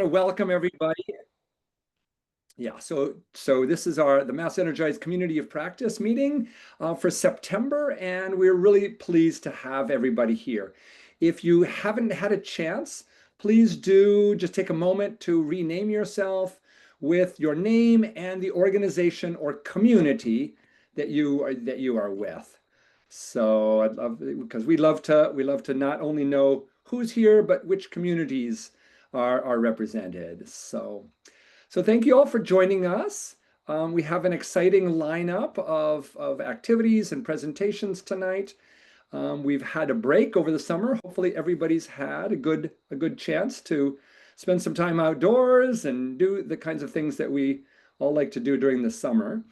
Welcome everybody. Yeah, so this is the MassEnergize Community of Practice meeting for September, and we're really pleased to have everybody here. If you haven't had a chance, please do just take a moment to rename yourself with your name and the organization or community that you are with. So I'd love, because we love to not only know who's here, but which communities are represented. So thank you all for joining us. We have an exciting lineup of activities and presentations tonight. We've had a break over the summer. Hopefully everybody's had a good chance to spend some time outdoors and do the kinds of things that we all like to do during the summer.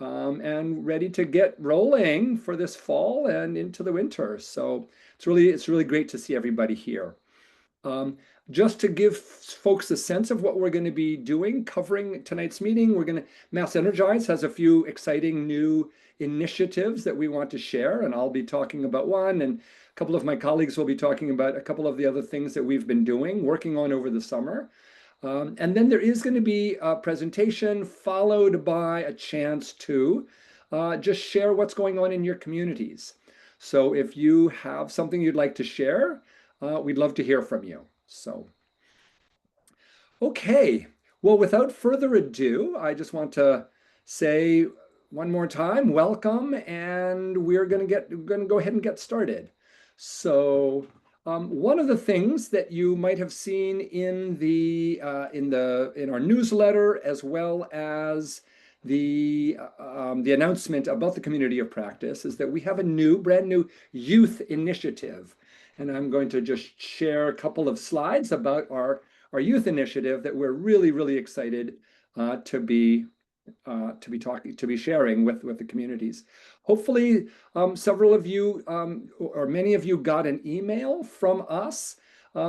And ready to get rolling for this fall and into the winter. So it's really great to see everybody here. Just to give folks a sense of what we're going to be doing, covering tonight's meeting, MassEnergize has a few exciting new initiatives that we want to share, and I'll be talking about one, and a couple of my colleagues will be talking about a couple of the other things that we've been working on over the summer. And then there is going to be a presentation followed by a chance to just share what's going on in your communities. So if you have something you'd like to share, we'd love to hear from you. So, okay. Well, without further ado, I just want to say one more time, welcome, and we're going to go ahead and get started. So, one of the things that you might have seen in our newsletter, as well as the announcement about the community of practice, is that we have a brand new youth initiative. And I'm going to just share a couple of slides about our youth initiative that we're really excited to be sharing with the communities. Hopefully, several of you or many of you got an email from us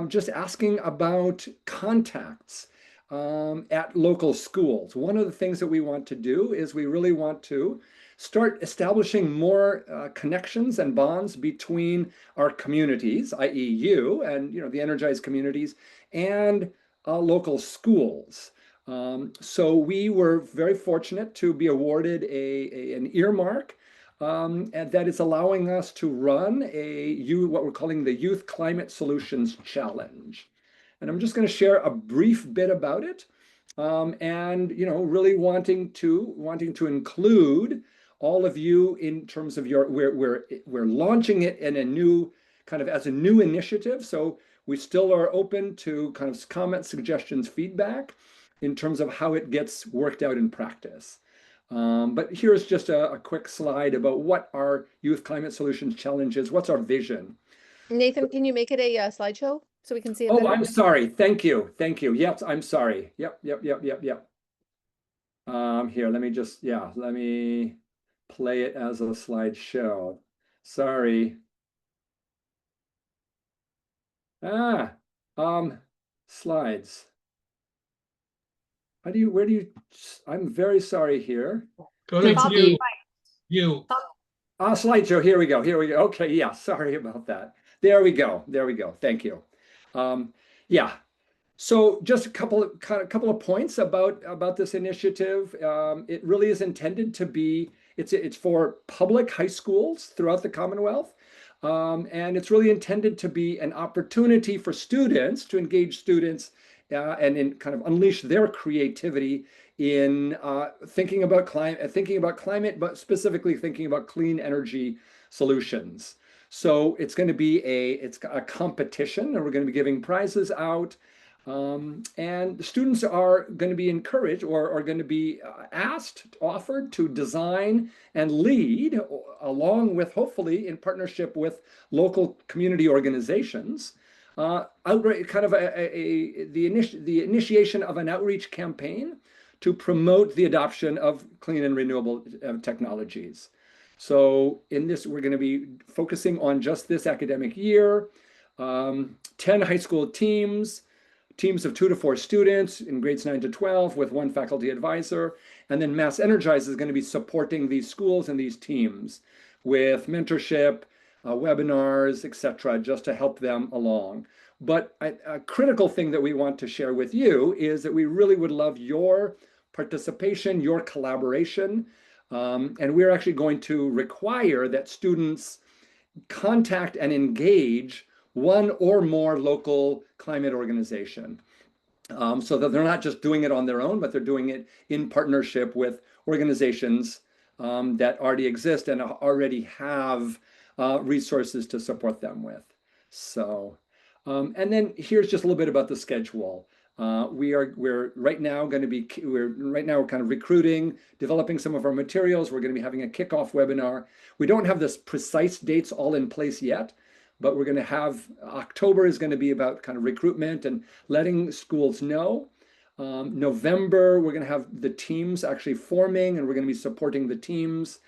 just asking about contacts at local schools. One of the things that we want to do is we really want to start establishing more connections and bonds between our communities, i.e. you and the energized communities, and local schools. So we were very fortunate to be awarded an earmark and that is allowing us to run what we're calling the Youth Climate Solutions Challenge. And I'm just going to share a brief bit about it, and really wanting to include all of you in terms of we're launching it in a new as a new initiative. So we still are open to kind of comments, suggestions, feedback in terms of how it gets worked out in practice. But here's just a quick slide about what our Youth Climate Solutions Challenge is. What's our vision? Nathan, can you make it a slideshow so we can see it? Oh, I'm sorry. Thank you. Yep, I'm sorry. Yep. Here, let me play it as a slideshow. Sorry. Slides. I'm very sorry here. Go to view. Slideshow, here we go. Okay, yeah, sorry about that. There we go. Thank you. Yeah. So just a couple of points about this initiative. It really is intended to be, it's for public high schools throughout the Commonwealth. And it's really intended to be an opportunity for students to engage students and in kind of unleash their creativity in thinking about climate, but specifically thinking about clean energy solutions. So it's going to be it's a competition, and we're going to be giving prizes out. And the students are going to be encouraged or are going to be offered to design and lead, along with, hopefully in partnership with local community organizations, the initiation of an outreach campaign to promote the adoption of clean and renewable technologies. So in this, we're going to be focusing on just this academic year, 10 high school teams of 2 to 4 students in grades 9 to 12 with 1 faculty advisor. And then MassEnergize is going to be supporting these schools and these teams with mentorship, webinars, etc., just to help them along. But a critical thing that we want to share with you is that we really would love your participation, your collaboration. And we're actually going to require that students contact and engage one or more local climate organization, so that they're not just doing it on their own, but they're doing it in partnership with organizations that already exist and already have resources to support them with. So, and then here's just a little bit about the schedule. We're right now kind of recruiting, developing some of our materials. We're going to be having a kickoff webinar. We don't have this precise dates all in place yet, but we're going to have October is going to be about kind of recruitment and letting schools know. November, we're going to have the teams actually forming, and we're going to be supporting the teams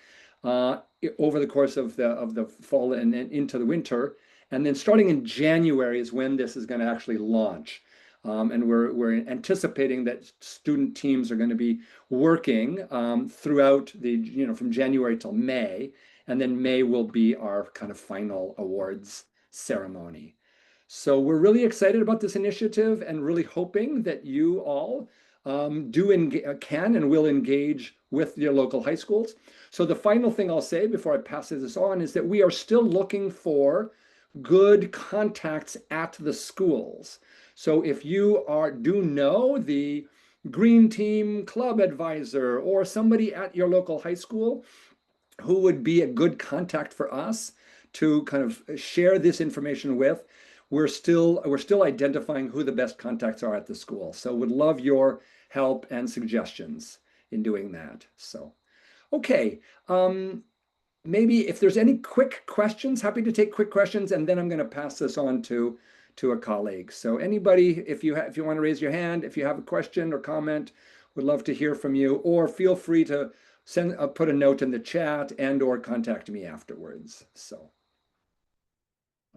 over the course of the fall and into the winter. And then starting in January is when this is going to actually launch. And we're anticipating that student teams are going to be working throughout from January till May, and then May will be our kind of final awards ceremony. So we're really excited about this initiative and really hoping that you all can and will engage with your local high schools. So the final thing I'll say before I pass this on is that we are still looking for good contacts at the schools. So if you do know the Green Team Club advisor or somebody at your local high school who would be a good contact for us to kind of share this information with, we're still identifying who the best contacts are at the school. So would love your help and suggestions in doing that. So, okay. Maybe if there's any quick questions, happy to take quick questions, and then I'm going to pass this on to a colleague. So anybody, if you want to raise your hand, if you have a question or comment, would love to hear from you, or feel free to put a note in the chat and or contact me afterwards. So,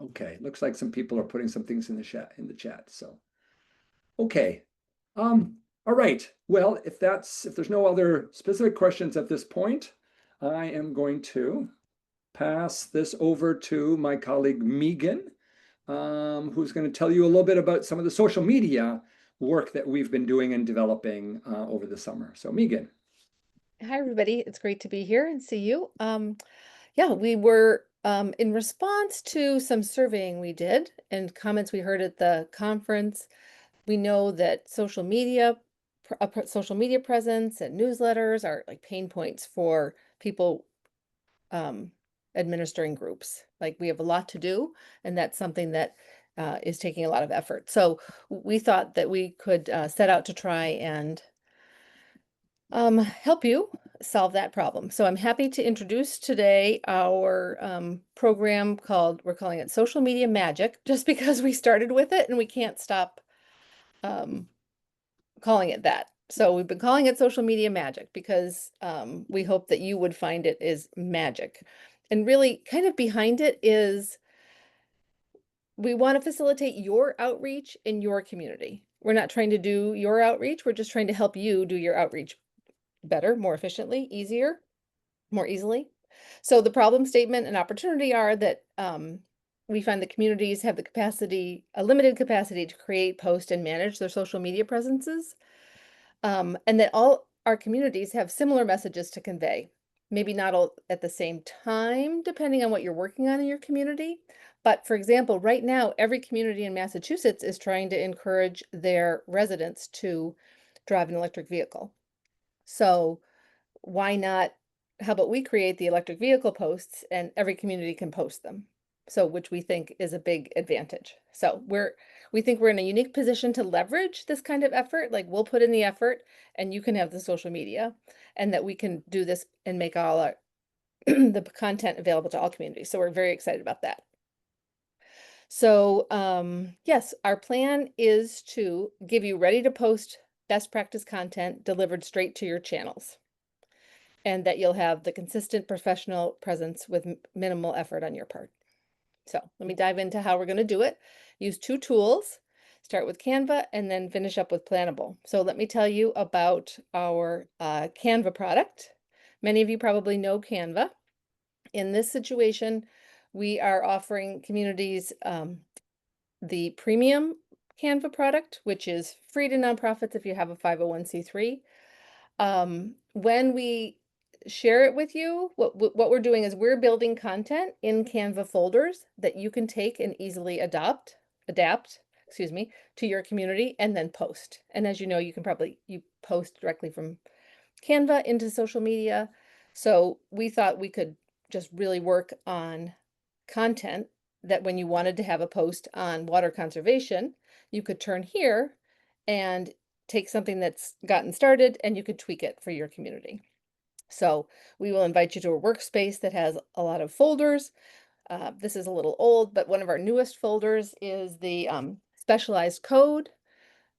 okay, looks like some people are putting some things in the chat. So, okay. All right. Well, if there's no other specific questions at this point, I am going to pass this over to my colleague Megan, who's going to tell you a little bit about some of the social media work that we've been doing and developing over the summer. So Megan. Hi, everybody. It's great to be here and see you. Yeah, we were in response to some surveying we did and comments we heard at the conference. We know that social media presence and newsletters are like pain points for people administering groups. Like we have a lot to do, and that's something that is taking a lot of effort. So we thought that we could set out to try and help you solve that problem. So I'm happy to introduce today our program we're calling it Social Media Magic, just because we started with it and we can't stop calling it that. So we've been calling it Social Media Magic because we hope that you would find it is magic. And really kind of behind it is we want to facilitate your outreach in your community. We're not trying to do your outreach. We're just trying to help you do your outreach better, more efficiently, easier, more easily. So the problem statement and opportunity are that we find the communities have a limited capacity to create, post, and manage their social media presences. And that all our communities have similar messages to convey. Maybe not all at the same time, depending on what you're working on in your community. But for example, right now, every community in Massachusetts is trying to encourage their residents to drive an electric vehicle. So why not, how about we create the electric vehicle posts and every community can post them? So, which we think is a big advantage. So we think we're in a unique position to leverage this kind of effort. Like we'll put in the effort and you can have the social media, and that we can do this and make all our the content available to all communities. So we're very excited about that. So yes, our plan is to give you ready to post best practice content delivered straight to your channels, and that you'll have the consistent professional presence with minimal effort on your part. So let me dive into how we're going to do it. Use two tools, start with Canva and then finish up with Plannable. So let me tell you about our Canva product. Many of you probably know Canva. In this situation, We are offering communities the premium Canva product, which is free to nonprofits if you have a 501c3. When we share it with you, what we're doing is we're building content in Canva folders that you can take and easily adapt, excuse me, to your community and then post. And as you know, you post directly from Canva into social media. So we thought we could just really work on content that when you wanted to have a post on water conservation, you could turn here and take something that's gotten started and you could tweak it for your community. So we will invite you to a workspace that has a lot of folders. This is a little old, but one of our newest folders is the specialized code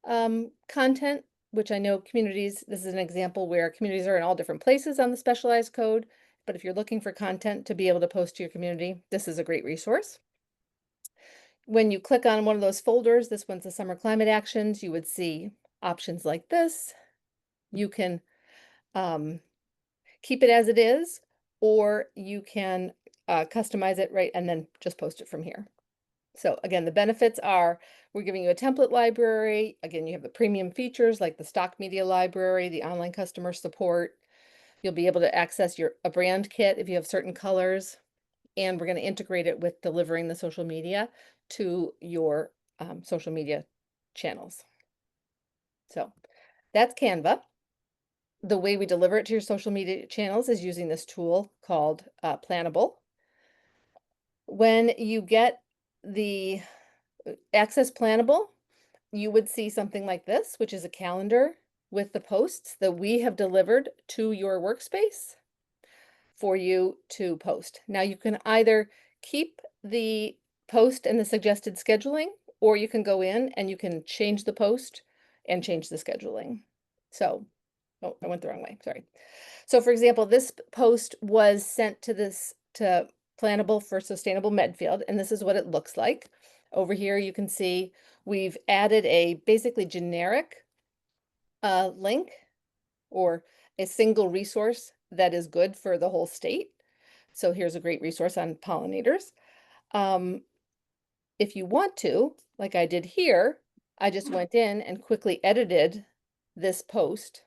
content, which I know communities, this is an example where communities are in all different places on the specialized code. But if you're looking for content to be able to post to your community, this is a great resource. When you click on one of those folders, this one's the summer climate actions, you would see options like this. You can keep it as it is, or you can customize it, right, and then just post it from here. So again, the benefits are we're giving you a template library. Again, you have the premium features like the stock media library, the online customer support. You'll be able to access a brand kit if you have certain colors, and we're going to integrate it with delivering the social media to your social media channels. So that's Canva. The way we deliver it to your social media channels is using this tool called Plannable. When you get the Access Plannable, you would see something like this, which is a calendar with the posts that we have delivered to your workspace for you to post. Now you can either keep the post and the suggested scheduling, or you can go in and you can change the post and change the scheduling. So, oh, I went the wrong way, sorry. So for example, this post was sent to Plannable for Sustainable Medfield, and this is what it looks like. Over here, you can see we've added a basically generic link or a single resource that is good for the whole state. So here's a great resource on pollinators. If you want to, like I did here, I just went in and quickly edited this post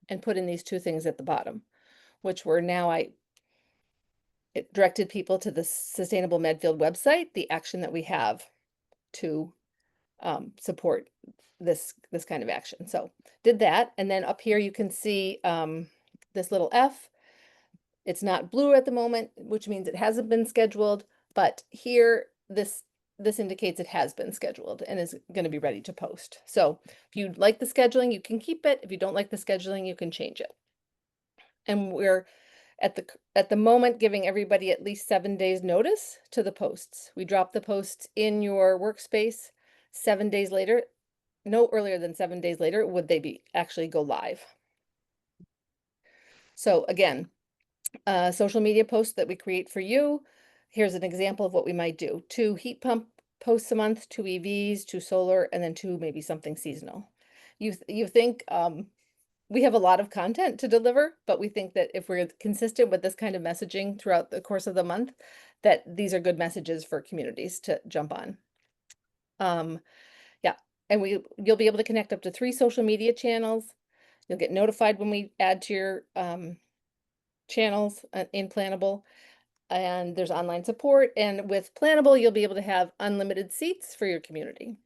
and put in these two things at the bottom, which were it directed people to the Sustainable Medfield website, the action that we have to support this kind of action. So did that, and then up here you can see this little F. It's not blue at the moment, which means it hasn't been scheduled, but here this indicates it has been scheduled and is going to be ready to post. So if you like the scheduling, you can keep it. If you don't like the scheduling, you can change it. And we're at the moment giving everybody at least 7 days notice to the posts. We drop the posts in your workspace 7 days later. No earlier than 7 days later would they actually go live. So again, social media posts that we create for you. Here's an example of what we might do. 2 heat pump posts a month, 2 EVs, 2 solar, and then 2 maybe something seasonal. You think we have a lot of content to deliver, but we think that if we're consistent with this kind of messaging throughout the course of the month, that these are good messages for communities to jump on. Yeah, and you'll be able to connect up to 3 social media channels. You'll get notified when we add to your channels in Plannable, and there's online support. And with Plannable, you'll be able to have unlimited seats for your community.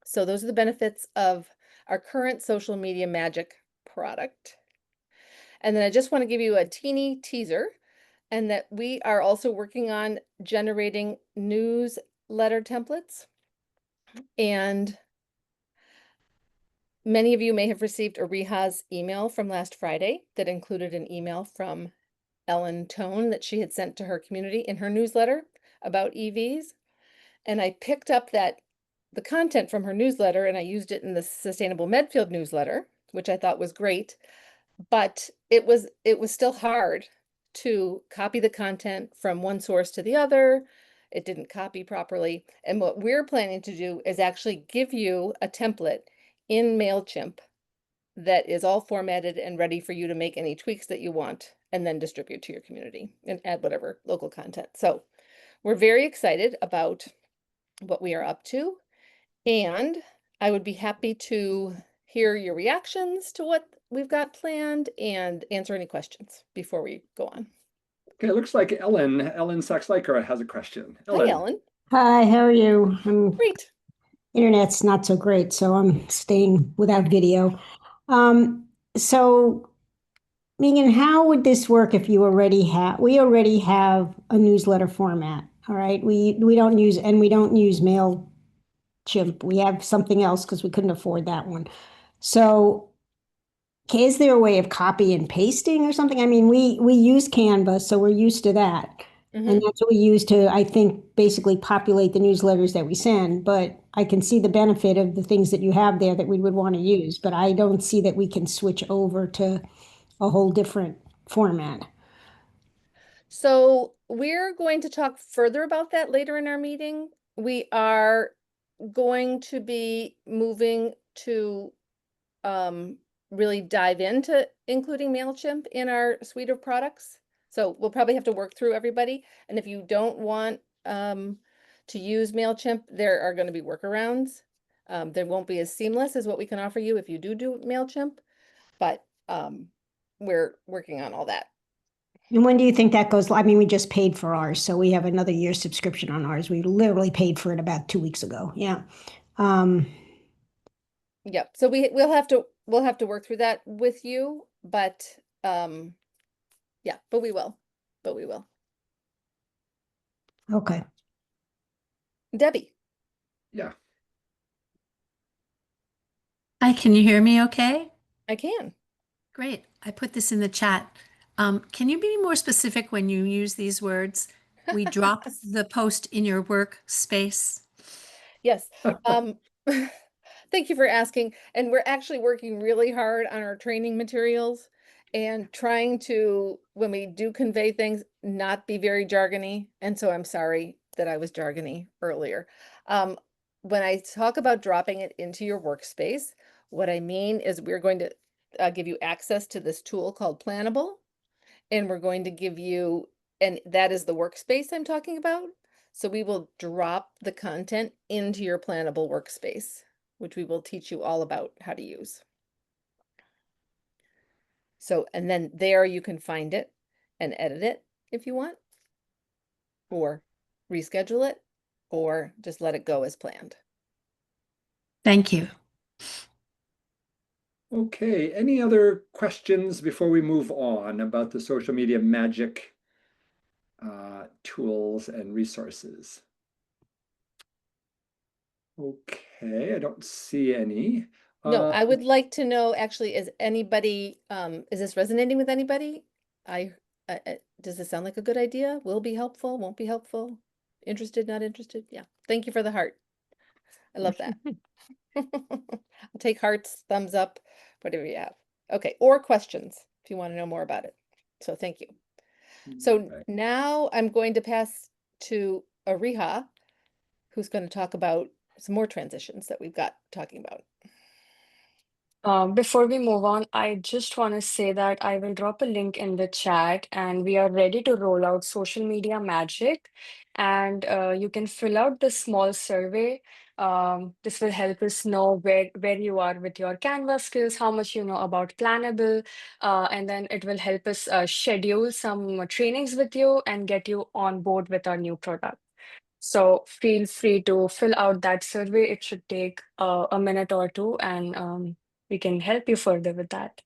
So those are the benefits of our current social media magic product. And then I just want to give you a teeny teaser, and that we are also working on generating newsletter templates. And many of you may have received a Reha's email from last Friday that included an email from Ellen Tone that she had sent to her community in her newsletter about EVs. And I picked up the content from her newsletter and I used it in the Sustainable Medfield newsletter, which I thought was great. But it was still hard to copy the content from one source to the other. It didn't copy properly. And what we're planning to do is actually give you a template in MailChimp that is all formatted and ready for you to make any tweaks that you want and then distribute to your community and add whatever local content. So we're very excited about what we are up to, and I would be happy to hear your reactions to what we've got planned and answer any questions before we go on. Okay, it looks like Ellen Sachs-Leiker has a question. Hi, Ellen. Hi, how are you? Great. Internet's not so great, so I'm staying without video. So Megan, how would this work if we already have a newsletter format, all right? We don't use MailChimp. We have something else because we couldn't afford that one. So is there a way of copy and pasting or something? I mean, we use Canva, so we're used to that. And that's what we use to, I think, basically populate the newsletters that we send. But I can see the benefit of the things that you have there that we would want to use, but I don't see that we can switch over to a whole different format. So we're going to talk further about that later in our meeting. We are going to be moving to really dive into including MailChimp in our suite of products. So we'll probably have to work through everybody. And if you don't want to use MailChimp, there are going to be workarounds. They won't be as seamless as what we can offer you if you do MailChimp, but we're working on all that. And when do you think that goes? I mean, we just paid for ours, so we have another year's subscription on ours. We literally paid for it about 2 weeks ago. Yeah. Yep. So we'll have to work through that with you, but yeah, but we will. Okay. Debbie. Yeah. Hi, can you hear me okay? I can. Great. I put this in the chat. Can you be more specific when you use these words? We dropped the post in your workspace. Yes. Thank you for asking. And we're actually working really hard on our training materials and trying to, when we do convey things, not be very jargony. And so I'm sorry that I was jargony earlier. When I talk about dropping it into your workspace, what I mean is we're going to give you access to this tool called Plannable. And we're going to give you, and that is the workspace I'm talking about. So we will drop the content into your Plannable workspace, which we will teach you all about how to use. So, and then there you can find it and edit it if you want, or reschedule it, or just let it go as planned. Thank you. Okay, any other questions before we move on about the social media magic tools and resources? Okay, I don't see any. No, I would like to know, actually, is this resonating with anybody? Does this sound like a good idea? Will be helpful, won't be helpful? Interested, not interested? Yeah. Thank you for the heart. I love that. I'll take hearts, thumbs up, whatever you have. Okay, or questions if you want to know more about it. So thank you. So now I'm going to pass to Ariha, who's going to talk about some more transitions that we've got talking about. Before we move on, I just want to say that I will drop a link in the chat and we are ready to roll out social media magic. And you can fill out the small survey. This will help us know where you are with your Canvas skills, how much you know about Plannable, and then it will help us schedule some trainings with you and get you on board with our new product. So feel free to fill out that survey. It should take a minute or two, and we can help you further with that.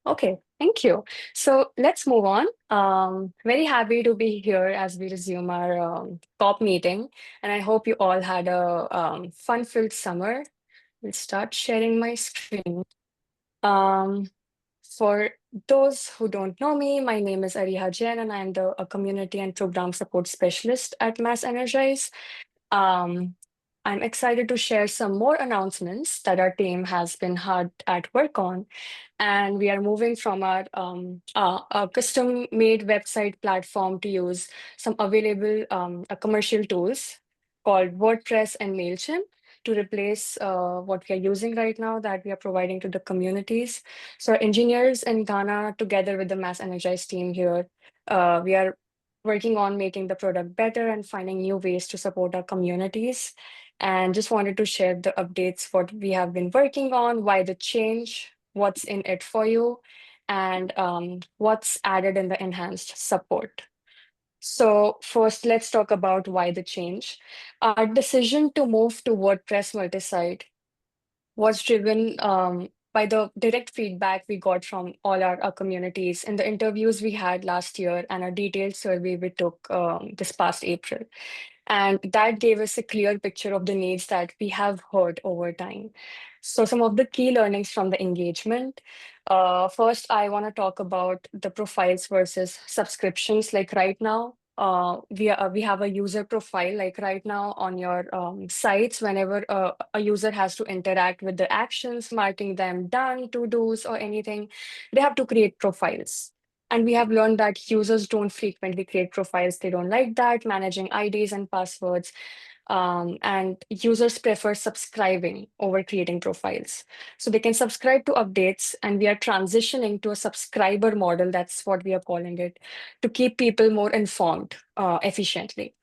Okay, thank you. So let's move on. Very happy to be here as we resume our COP meeting, and I hope you all had a fun-filled summer. We'll start sharing my screen. For those who don't know me, my name is Ariha Jain, and I'm the Community and Program Support Specialist at MassEnergize. I'm excited to share some more announcements that our team has been hard at work on. And we are moving from our custom-made website platform to use some available commercial tools called WordPress and MailChimp to replace what we are using right now that we are providing to the communities. So our engineers in Ghana, together with the MassEnergize team here, we are working on making the product better and finding new ways to support our communities. And just wanted to share the updates, what we have been working on, why the change, what's in it for you, and what's added in the enhanced support. So first, let's talk about why the change. Our decision to move to WordPress multi-site was driven by the direct feedback we got from all our communities in the interviews we had last year and a detailed survey we took this past April. And that gave us a clear picture of the needs that we have heard over time. So some of the key learnings from the engagement. First, I want to talk about the profiles versus subscriptions. Like right now, we have a user profile. Like right now on your sites, whenever a user has to interact with the actions, marking them done, to dos, or anything, they have to create profiles. And we have learned that users don't frequently create profiles. They don't like that, managing IDs and passwords. And users prefer subscribing over creating profiles. So they can subscribe to updates, and we are transitioning to a subscriber model. That's what we are calling it, to keep people more informed efficiently.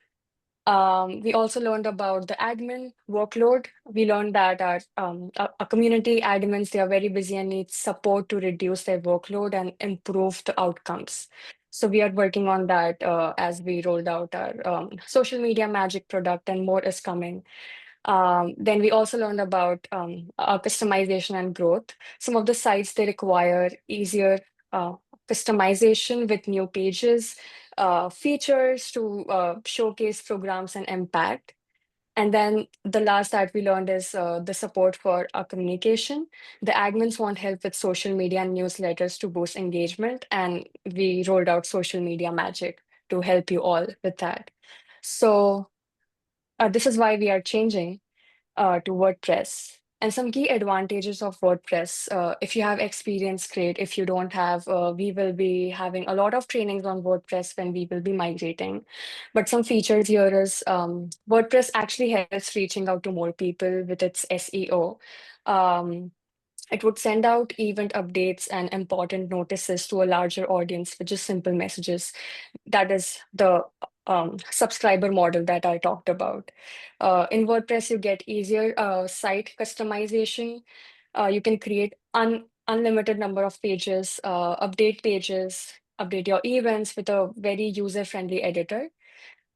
We also learned about the admin workload. We learned that our community admins, they are very busy and need support to reduce their workload and improve the outcomes. So we are working on that as we rolled out our social media magic product, and more is coming. Then we also learned about customization and growth. Some of the sites, they require easier uh, customization with new pages, features to showcase programs and impact. And then the last that we learned is the support for our communication. The admins want help with social media and newsletters to boost engagement, and we rolled out social media magic to help you all with that. So this is why we are changing to WordPress. And some key advantages of WordPress. If you have experience, great. If you don't have, we will be having a lot of trainings on WordPress when we will be migrating. But some features here is WordPress actually helps reaching out to more people with its SEO. Um, it would send out event updates and important notices to a larger audience with just simple messages. That is the subscriber model that I talked about. In WordPress, you get easier site customization. You can create unlimited number of pages, update your events with a very user-friendly editor.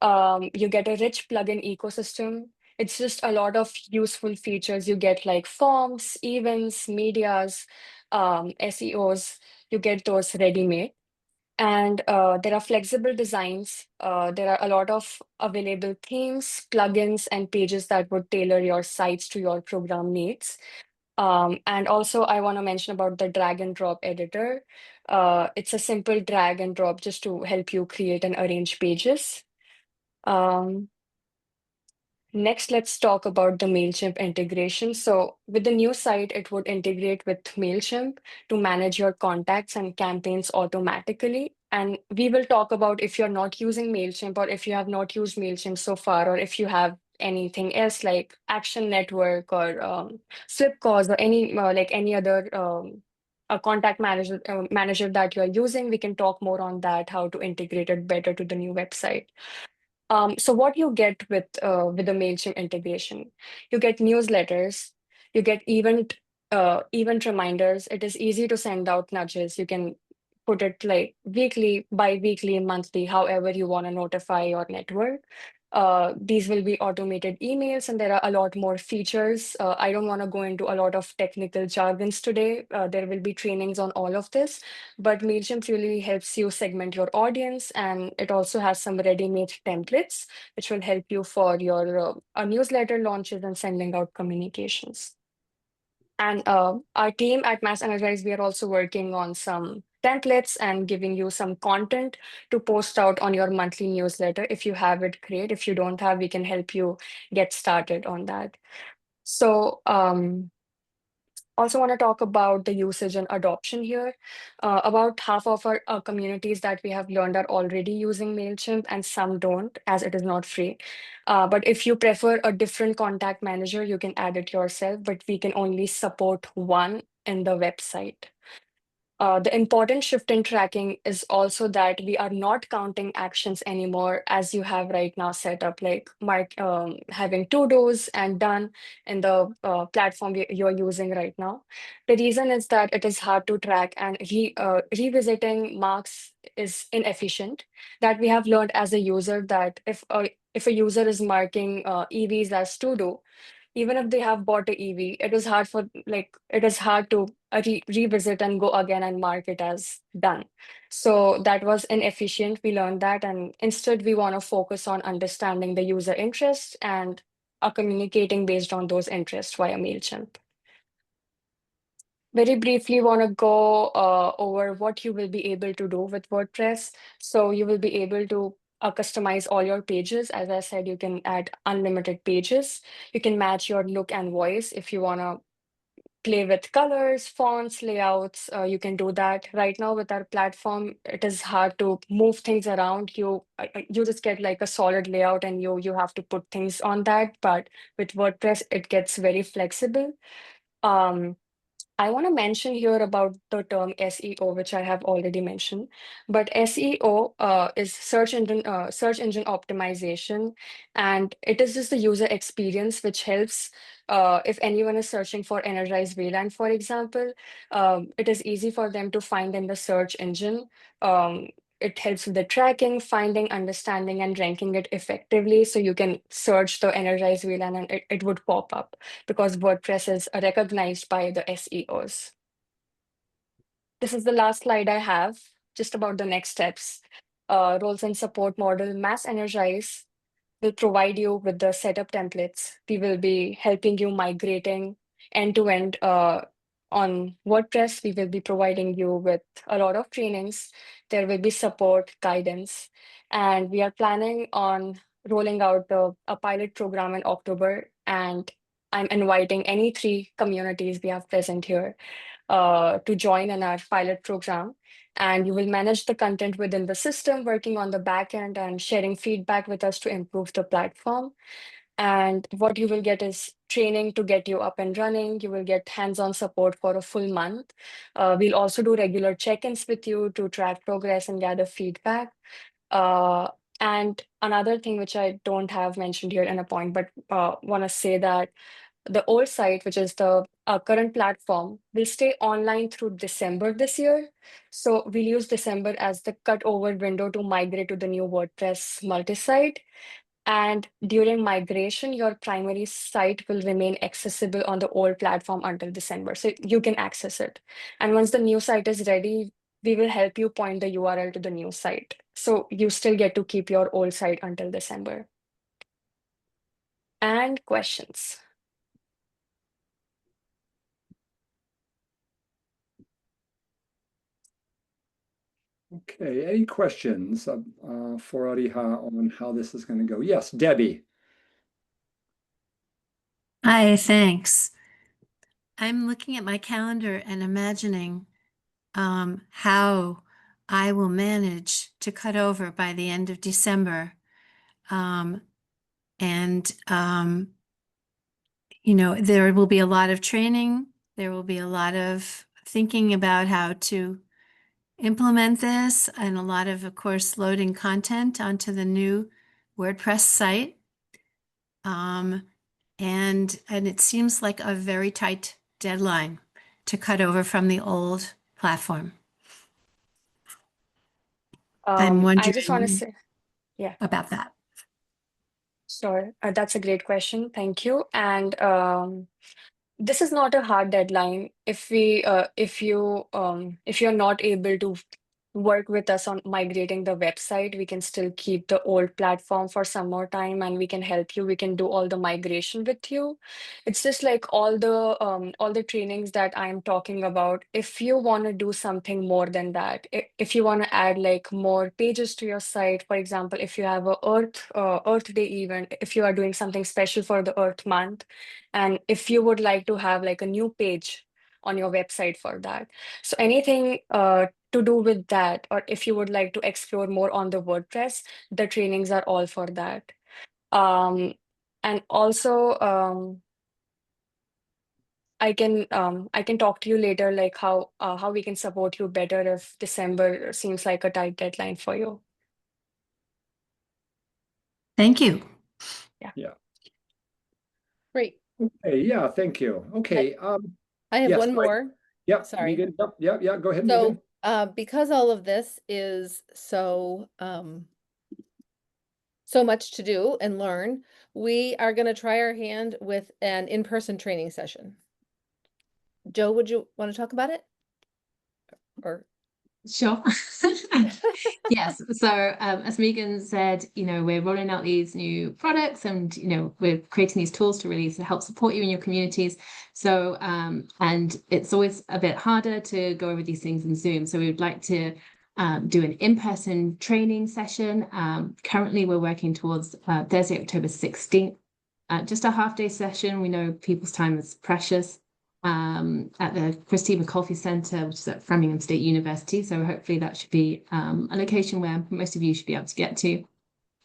You get a rich plugin ecosystem. It's just a lot of useful features. You get like forms, events, medias, SEOs. You get those ready-made. And there are flexible designs. There are a lot of available themes, plugins, and pages that would tailor your sites to your program needs. And also, I want to mention about the drag and drop editor. It's a simple drag and drop just to help you create and arrange pages. Um, Next, let's talk about the MailChimp integration. So with the new site, it would integrate with MailChimp to manage your contacts and campaigns automatically. And we will talk about if you're not using MailChimp, or if you have not used MailChimp so far, or if you have anything else like Action Network or Flipcause, or any other a contact manager that you are using. We can talk more on that, how to integrate it better to the new website. So what you get with the Mailchimp integration, you get newsletters, you get event reminders. It is easy to send out nudges. You can put it like weekly, bi-weekly, monthly, however you want to notify your network. These will be automated emails, and there are a lot more features. I don't want to go into a lot of technical jargons today. There will be trainings on all of this, but MailChimp really helps you segment your audience, and it also has some ready-made templates, which will help you for your newsletter launches and sending out communications. And our team at MassEnergize, we are also working on some templates and giving you some content to post out on your monthly newsletter. If you have it, great. If you don't have, we can help you get started on that. So also want to talk about the usage and adoption here. About half of our communities that we have learned are already using MailChimp, and some don't, as it is not free. But if you prefer a different contact manager, you can add it yourself, but we can only support one in the website. The important shift in tracking is also that we are not counting actions anymore as you have right now set up, like having to-dos and done in the platform you're using right now. The reason is that it is hard to track, and revisiting marks is inefficient. That we have learned as a user that if a user is marking EVs as to-do, even if they have bought a EV, it is hard to revisit and go again and mark it as done. So that was inefficient. We learned that, and instead we want to focus on understanding the user interests and are communicating based on those interests via MailChimp. Very briefly, want to go over what you will be able to do with WordPress. So you will be able to customize all your pages. As I said, you can add unlimited pages. You can match your look and voice if you want to play with colors, fonts, layouts. You can do that. Right now with our platform, it is hard to move things around. You just get like a solid layout and you have to put things on that. But with WordPress, it gets very flexible. I want to mention here about the term SEO, which I have already mentioned. But SEO is search engine optimization, and it is just the user experience which helps. If anyone is searching for Energize VLAN, for example, it is easy for them to find in the search engine. It helps with the tracking, finding, understanding, and ranking it effectively. So you can search the Energize VLAN and it would pop up because WordPress is recognized by the SEOs. This is the last slide I have, just about the next steps. Roles and support model, MassEnergize will provide you with the setup templates. We will be helping you migrating end to end on WordPress. We will be providing you with a lot of trainings. There will be support, guidance, and we are planning on rolling out a pilot program in October. And I'm inviting any 3 communities we have present here to join in our pilot program. And you will manage the content within the system, working on the back end and sharing feedback with us to improve the platform. And what you will get is training to get you up and running. You will get hands-on support for a full month. We'll also do regular check-ins with you to track progress and gather feedback. And another thing which I don't have mentioned here in a point, but want to say that the old site, which is the current platform, will stay online through December this year. So we'll use December as the cutover window to migrate to the new WordPress multi-site. And during migration, your primary site will remain accessible on the old platform until December. So you can access it. And once the new site is ready, we will help you point the URL to the new site. So you still get to keep your old site until December. And questions? Okay, any questions for Ariha on how this is going to go? Yes, Debbie. Hi, thanks. I'm looking at my calendar and imagining how I will manage to cut over by the end of December. There will be a lot of training. There will be a lot of thinking about how to implement this and a lot of course, loading content onto the new WordPress site. And it seems like a very tight deadline to cut over from the old platform. I'm I just want to wondering say, yeah, about that. sure. That's a great question. Thank you. And this is not a hard deadline. If you're not able to work with us on migrating the website, we can still keep the old platform for some more time and we can help you. We can do all the migration with you. It's just like all the trainings that I'm talking about. If you want to do something more than that, if you want to add like more pages to your site, for example, if you have a Earth Day event, if you are doing something special for the Earth month, and if you would like to have like a new page on your website for that. So anything to do with that, or if you would like to explore more on the WordPress, the trainings are all for that. And also, I can talk to you later, like how we can support you better if December seems like a tight deadline for you. Thank you. Yeah. Great. Okay, yeah, thank you. Okay. I have yes, one go ahead. more. Yeah, Sorry. Megan. Yep. Go ahead, Megan. So, because all of this is so much to do and learn, we are going to try our hand with an in-person training session. Joe, would you want to talk about it? Or Sure. Yes. So as Megan said, we're rolling out these new products and, we're creating these tools to really help support you in your communities. So, and it's always a bit harder to go over these things in Zoom. So we would like to do an in-person training session. Currently, we're working towards Thursday, October 16th. Just a half-day session. We know people's time is precious. At the Christine McAuliffe Centre, which is at Framingham State University. So hopefully that should be a location where most of you should be able to get to.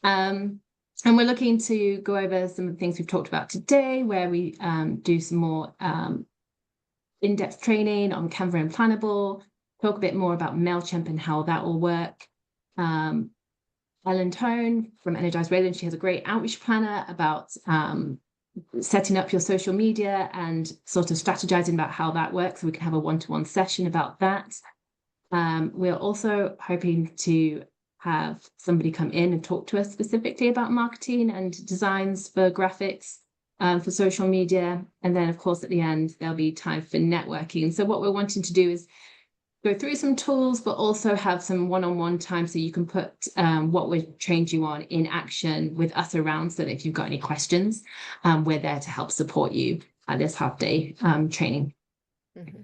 And we're looking to go over some of the things we've talked about today, where we do some more in-depth training on Canva and Plannable, talk a bit more about MailChimp and how that will work. Ellen Tone from Energize Radio, she has a great outreach planner about setting up your social media and sort of strategizing about how that works. So we can have a one-to-one session about that. We're also hoping to have somebody come in and talk to us specifically about marketing and designs for graphics for social media. And then, of course, at the end, there'll be time for networking. So what we're wanting to do is go through some tools, but also have some one-on-one time so you can put what we've trained you on in action with us around, so that if you've got any questions, we're there to help support you at this half-day training. Mhm.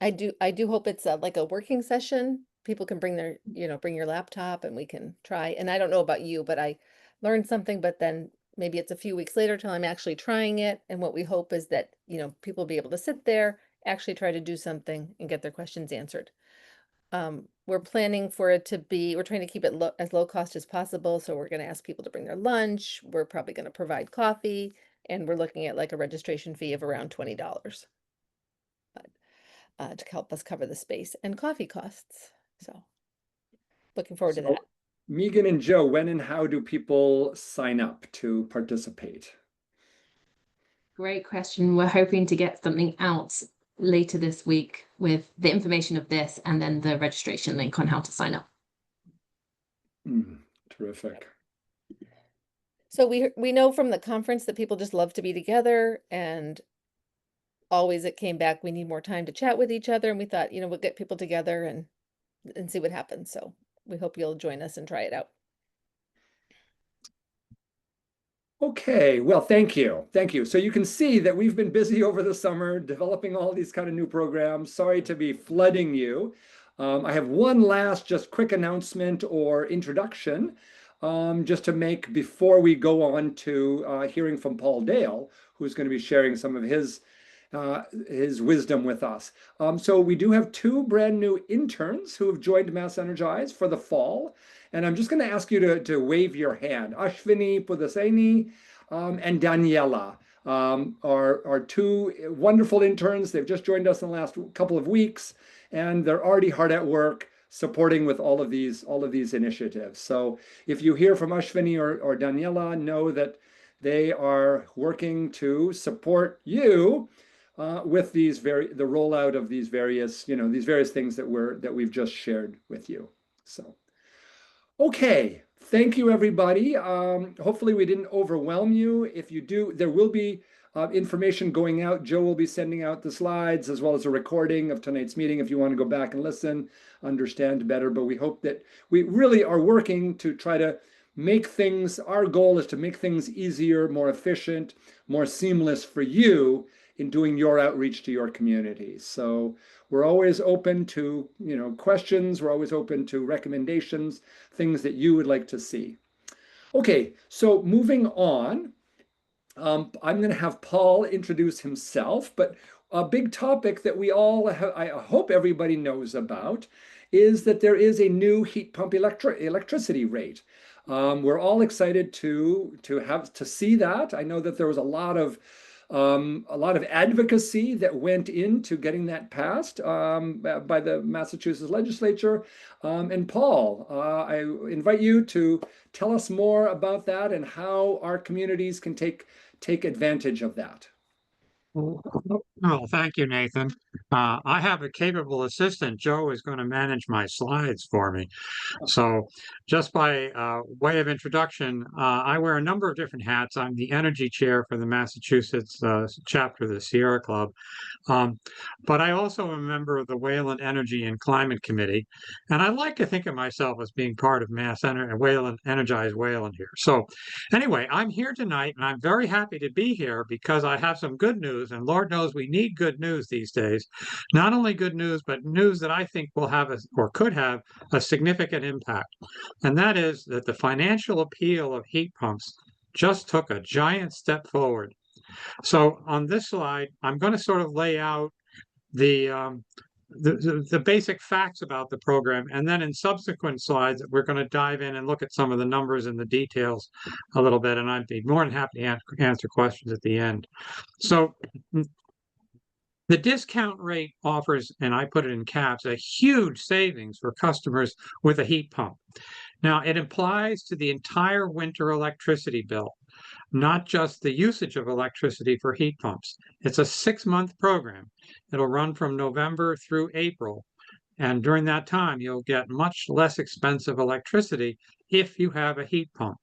I do hope it's like a working session. People can bring bring your laptop and we can try. And I don't know about you, but I learned something, but then maybe it's a few weeks later till I'm actually trying it. And what we hope is that, people will be able to sit there, actually try to do something and get their questions answered. We're planning for it to be, we're trying to keep it as low cost as possible. So we're going to ask people to bring their lunch. We're probably going to provide coffee, and we're looking at like a registration fee of around $20. To help us cover the space and coffee costs. So looking forward to So, that. Megan and Joe, when and how do people sign up to participate? Great question. We're hoping to get something out later this week with the information of this and then the registration link on how to sign up. Terrific. So we know from the conference that people just love to be together, and always it came back, we need more time to chat with each other, and we thought, we'll get people together and see what happens. So we hope you'll join us and try it out. Okay, well, thank you. Thank you. So you can see that we've been busy over the summer developing all these kind of new programs. Sorry to be flooding you. I have one last just quick announcement or introduction just to make before we go on to hearing from Paul Dale, who's going to be sharing some of his wisdom with us. So we do have two brand new interns who have joined MassEnergize for the fall. And I'm just going to ask you to wave your hand. Ashwini Pudaseni and Daniela are two wonderful interns. They've just joined us in the last couple of weeks, and they're already hard at work supporting with all of these initiatives. So if you hear from Ashwini or Daniela, know that they are working to support you with the rollout of these various things that we've just shared with you. So. Okay, thank you, everybody. Hopefully we didn't overwhelm you. If you do, there will be information going out. Joe will be sending out the slides as well as a recording of tonight's meeting if you want to go back and listen, understand better. But we hope that we really are working to try to make things, our goal is to make things easier, more efficient, more seamless for you in doing your outreach to your communities. So we're always open to, questions. We're always open to recommendations, things that you would like to see. Okay, so moving on, I'm going to have Paul introduce himself, but a big topic that we all I hope everybody knows about is that there is a new heat pump electricity rate. We're all excited to see that. I know that there was a lot of A lot of advocacy that went into getting that passed by the Massachusetts legislature. And Paul, I invite you to tell us more about that and how our communities can take advantage of that. Oh, thank you, Nathan. I have a capable assistant. Joe is going to manage my slides for me. So just by way of introduction, I wear a number of different hats. I'm the energy chair for the Massachusetts chapter of the Sierra Club. But I also am a member of the Wayland Energy and Climate Committee. And I like to think of myself as being part of MassEnergize Wayland here. So anyway, I'm here tonight and I'm very happy to be here because I have some good news. And Lord knows we need good news these days. Not only good news, but news that I think will have or could have a significant impact. And that is that the financial appeal of heat pumps just took a giant step forward. So on this slide, I'm going to sort of lay out the basic facts about the program, and then in subsequent slides, we're going to dive in and look at some of the numbers and the details a little bit, and I'd be more than happy to answer questions at the end. So the discount rate offers, and I put it in caps, a huge savings for customers with a heat pump. Now, it applies to the entire winter electricity bill, not just the usage of electricity for heat pumps. It's a 6-month program. It'll run from November through April. And during that time, you'll get much less expensive electricity if you have a heat pump.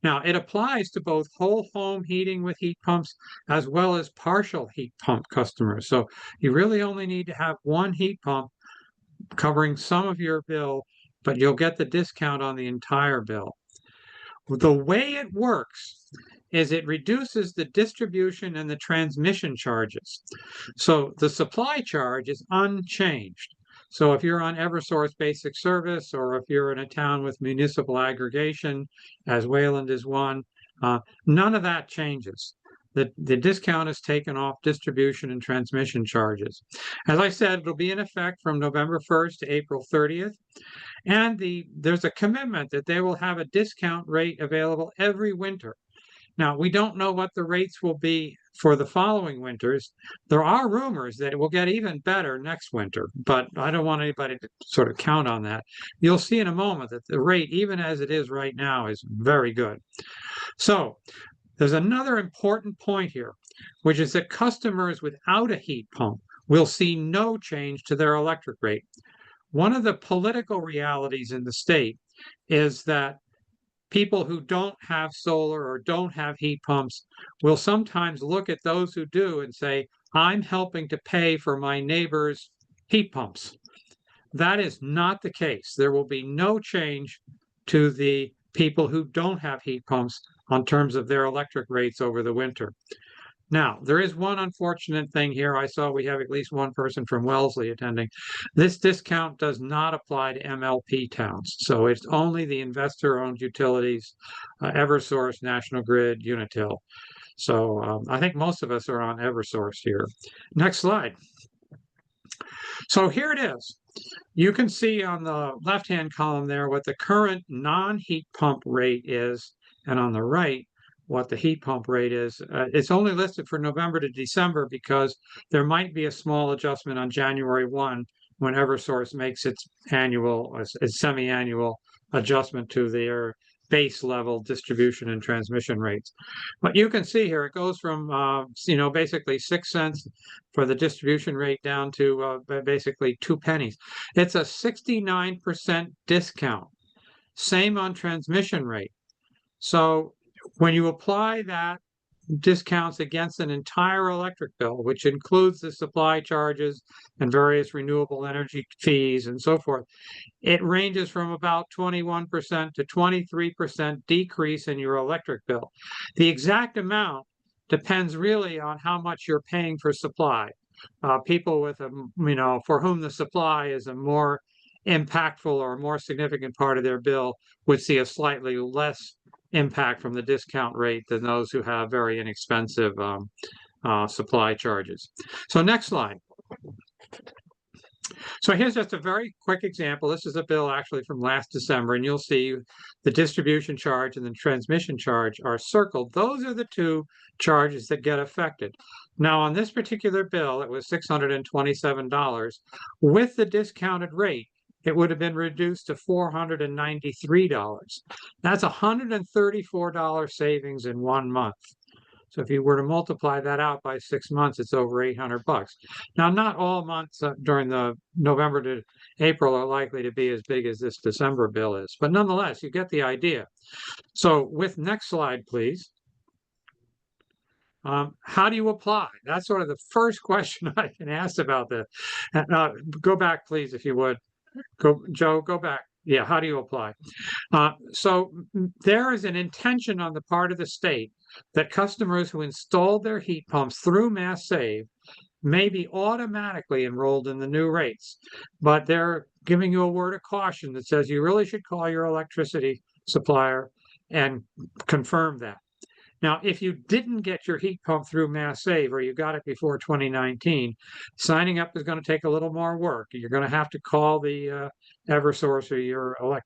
Now, it applies to both whole home heating with heat pumps as well as partial heat pump customers. So you really only need to have one heat pump covering some of your bill, but you'll get the discount on the entire bill. The way it works is it reduces the distribution and the transmission charges. So the supply charge is unchanged. So if you're on Eversource basic service, or if you're in a town with municipal aggregation, as Wayland is one, none of that changes. The discount is taken off distribution and transmission charges. As I said, it'll be in effect from November 1st to April 30th. And there's a commitment that they will have a discount rate available every winter. Now, we don't know what the rates will be for the following winters. There are rumors that it will get even better next winter, but I don't want anybody to sort of count on that. You'll see in a moment that the rate, even as it is right now, is very good. So there's another important point here, which is that customers without a heat pump will see no change to their electric rate. One of the political realities in the state is that people who don't have solar or don't have heat pumps will sometimes look at those who do and say, I'm helping to pay for my neighbor's heat pumps. That is not the case. There will be no change to the people who don't have heat pumps on terms of their electric rates over the winter. Now, there is one unfortunate thing here. I saw we have at least one person from Wellesley attending. This discount does not apply to MLP towns. So it's only the investor-owned utilities, Eversource, National Grid, Unitil. So I think most of us are on Eversource here. Next slide. So here it is. You can see on the left-hand column there what the current non-heat pump rate is, and on the right, what the heat pump rate is. It's only listed for November to December because there might be a small adjustment on January 1 when Eversource makes its semi-annual adjustment to their base level distribution and transmission rates. But you can see here, it goes from, basically 6 cents for the distribution rate down to basically 2 pennies. It's a 69% discount. Same on transmission rate. So when you apply that discounts against an entire electric bill, which includes the supply charges and various renewable energy fees and so forth, it ranges from about 21% to 23% decrease in your electric bill. The exact amount depends really on how much you're paying for supply. People with for whom the supply is a more impactful or a more significant part of their bill would see a slightly less impact from the discount rate than those who have very inexpensive supply charges. So next slide. So here's just a very quick example. This is a bill actually from last December, and you'll see the distribution charge and the transmission charge are circled. Those are the two charges that get affected. Now, on this particular bill, it was $627. With the discounted rate, it would have been reduced to $493. That's $134 savings in 1 month. So if you were to multiply that out by 6 months, it's over $800. Now, not all months during the November to April are likely to be as big as this December bill is, but nonetheless, you get the idea. So with next slide, please. How do you apply? That's sort of the first question I can ask about this. Go back, please, if you would. Joe, go back. Yeah, how do you apply? So there is an intention on the part of the state that customers who installed their heat pumps through MassSave may be automatically enrolled in the new rates, but they're giving you a word of caution that says you really should call your electricity supplier and confirm that. Now, if you didn't get your heat pump through MassSave or you got it before 2019, signing up is going to take a little more work. You're going to have to call the Eversource or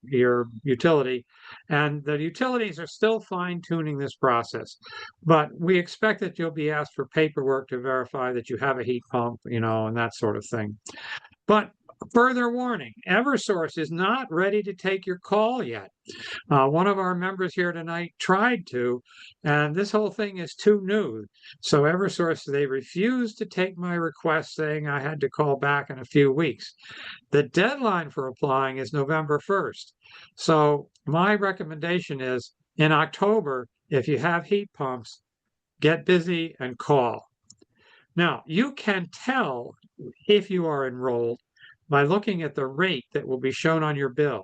your utility, and the utilities are still fine-tuning this process. But we expect that you'll be asked for paperwork to verify that you have a heat pump, and that sort of thing. But further warning, Eversource is not ready to take your call yet. One of our members here tonight tried to, and this whole thing is too new. So Eversource, they refused to take my request, saying I had to call back in a few weeks. The deadline for applying is November 1st. So my recommendation is in October, if you have heat pumps, get busy and call. Now, you can tell if you are enrolled by looking at the rate that will be shown on your bill.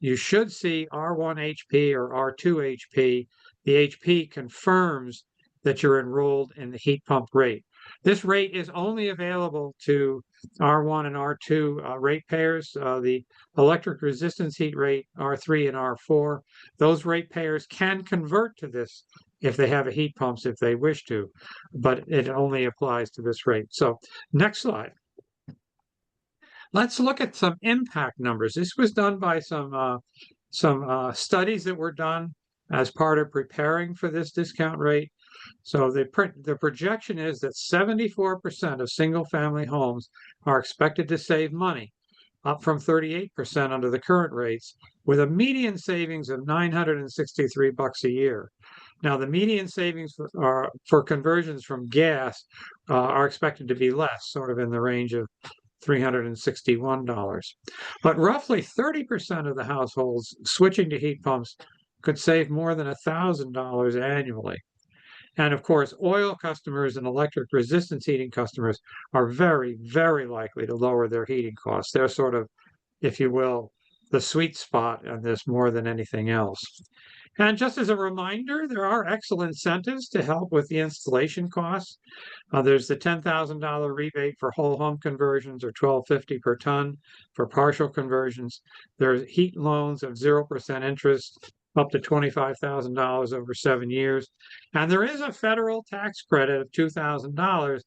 You should see R1 HP or R2 HP. The HP confirms that you're enrolled in the heat pump rate. This rate is only available to R1 and R2 ratepayers. The electric resistance heat rate, R3 and R4, those ratepayers can convert to this if they have a heat pumps if they wish to, but it only applies to this rate. So next slide. Let's look at some impact numbers. This was done by some studies that were done as part of preparing for this discount rate. So the projection is that 74% of single-family homes are expected to save money, up from 38% under the current rates, with a median savings of $963 a year. Now, the median savings for conversions from gas are expected to be less, sort of in the range of $361. But roughly 30% of the households switching to heat pumps could save more than $1,000 annually. And of course, oil customers and electric resistance heating customers are very, very likely to lower their heating costs. They're sort of, if you will, the sweet spot on this more than anything else. And just as a reminder, there are excellent incentives to help with the installation costs. There's the $10,000 rebate for whole home conversions, or $1,250 per ton for partial conversions. There's heat loans of 0% interest, up to $25,000 over 7 years. And there is a federal tax credit of $2,000,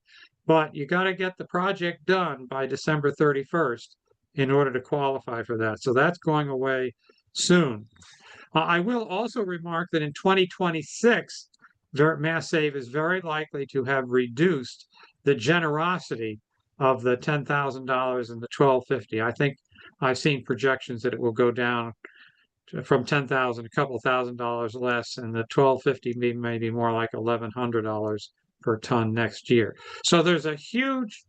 but you got to get the project done by December 31st in order to qualify for that. So that's going away soon. I will also remark that in 2026, MassSave is very likely to have reduced the generosity of the $10,000 and the $1,250. I think I've seen projections that it will go down from $10,000, a couple $1,000 less, and the $1,250 maybe more like $1,100 per ton next year. So there's a huge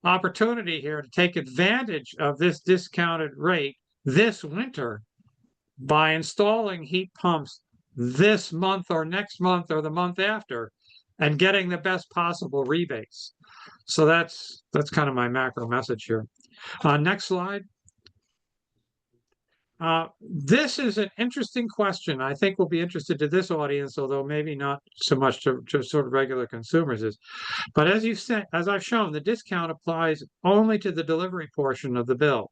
opportunity here to take advantage of this discounted rate this winter by installing heat pumps this month or next month or the month after and getting the best possible rebates. So that's kind of my macro message here. Next slide. This is an interesting question. I think will be interested to this audience, although maybe not so much to sort of regular consumers. But as I've shown, the discount applies only to the delivery portion of the bill.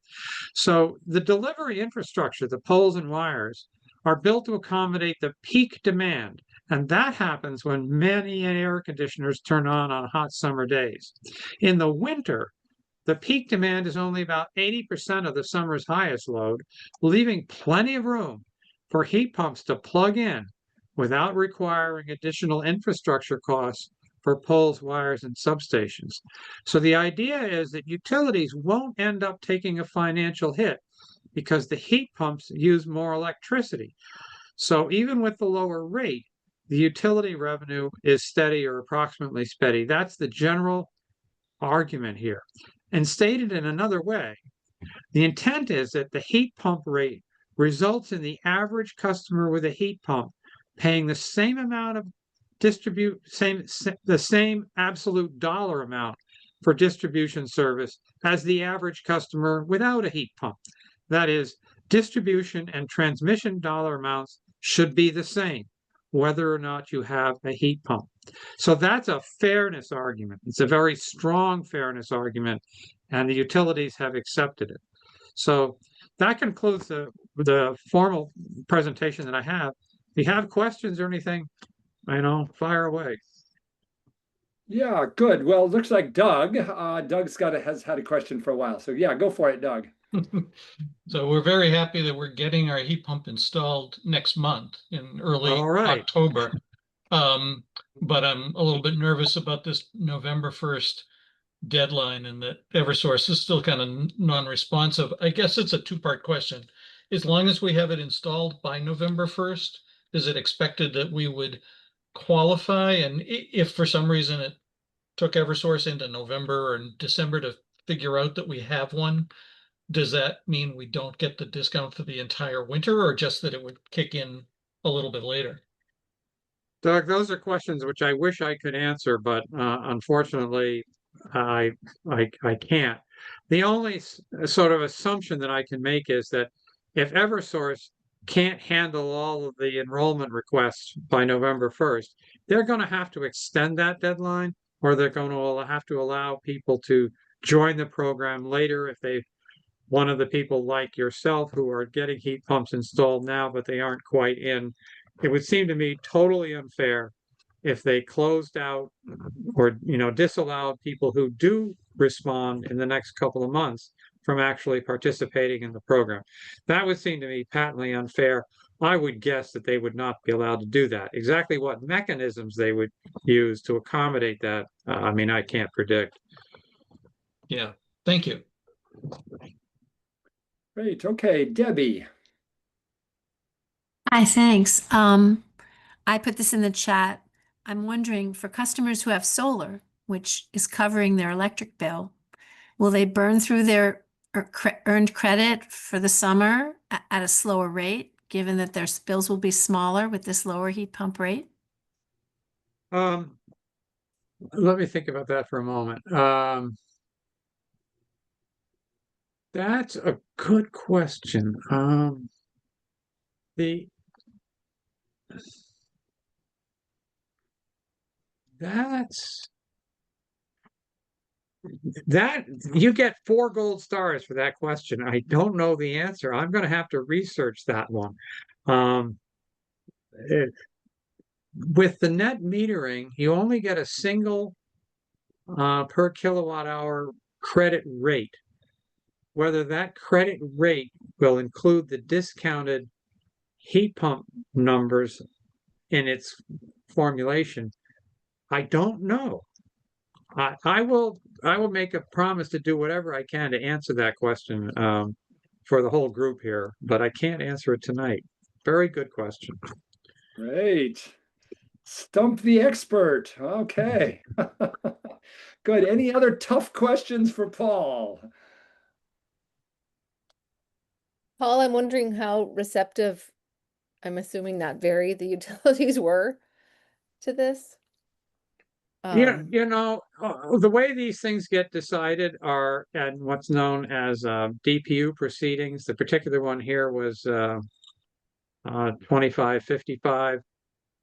So the delivery infrastructure, the poles and wires, are built to accommodate the peak demand. And that happens when many air conditioners turn on hot summer days. In the winter, the peak demand is only about 80% of the summer's highest load, leaving plenty of room for heat pumps to plug in without requiring additional infrastructure costs for poles, wires, and substations. So the idea is that utilities won't end up taking a financial hit because the heat pumps use more electricity. So even with the lower rate, the utility revenue is steady or approximately steady. That's the general argument here. And stated in another way, the intent is that the heat pump rate results in the average customer with a heat pump paying the same amount of the same absolute dollar amount for distribution service as the average customer without a heat pump. That is, distribution and transmission dollar amounts should be the same, whether or not you have a heat pump. So that's a fairness argument. It's a very strong fairness argument, and the utilities have accepted it. So that concludes the formal presentation that I have. If you have questions or anything, fire away. Yeah, good. Well, it looks like Doug. Doug's has had a question for a while. So yeah, go for it, Doug. So we're very happy that we're getting our heat pump installed next month in early October. But I'm a little bit nervous about this November 1st deadline, and that Eversource is still kind of non-responsive. I guess it's a two-part question. As long as we have it installed by November 1st, is it expected that we would qualify? And if for some reason it took Eversource into November or December to figure out that we have one, does that mean we don't get the discount for the entire winter, or just that it would kick in a little bit later? Doug, those are questions which I wish I could answer, but unfortunately, I can't. The only sort of assumption that I can make is that if Eversource can't handle all of the enrollment requests by November 1st, they're going to have to extend that deadline, or they're going to have to allow people to join the program later if they, one of the people like yourself who are getting heat pumps installed now, but they aren't quite in. It would seem to me totally unfair if they closed out or disallowed people who do respond in the next couple of months from actually participating in the program. That would seem to me patently unfair. I would guess that they would not be allowed to do that. Exactly what mechanisms they would use to accommodate that, I can't predict. Yeah, thank you. Great. Okay, Debbie. Hi, thanks. I put this in the chat. I'm wondering, for customers who have solar, which is covering their electric bill, will they burn through their earned credit for the summer at a slower rate, given that their bills will be smaller with this lower heat pump rate? Let me think about that for a moment. That's a good question. That you get 4 gold stars for that question. I don't know the answer. I'm going to have to research that one. With the net metering, you only get a single per kilowatt hour credit rate. Whether that credit rate will include the discounted heat pump numbers in its formulation, I don't know. I will make a promise to do whatever I can to answer that question for the whole group here, but I can't answer it tonight. Very good question. Great. Stump the expert. Okay. Good. Any other tough questions for Paul? Paul, I'm wondering how receptive, I'm assuming not very, the utilities were to this. The way these things get decided are at what's known as DPU proceedings. The particular one here was 2555,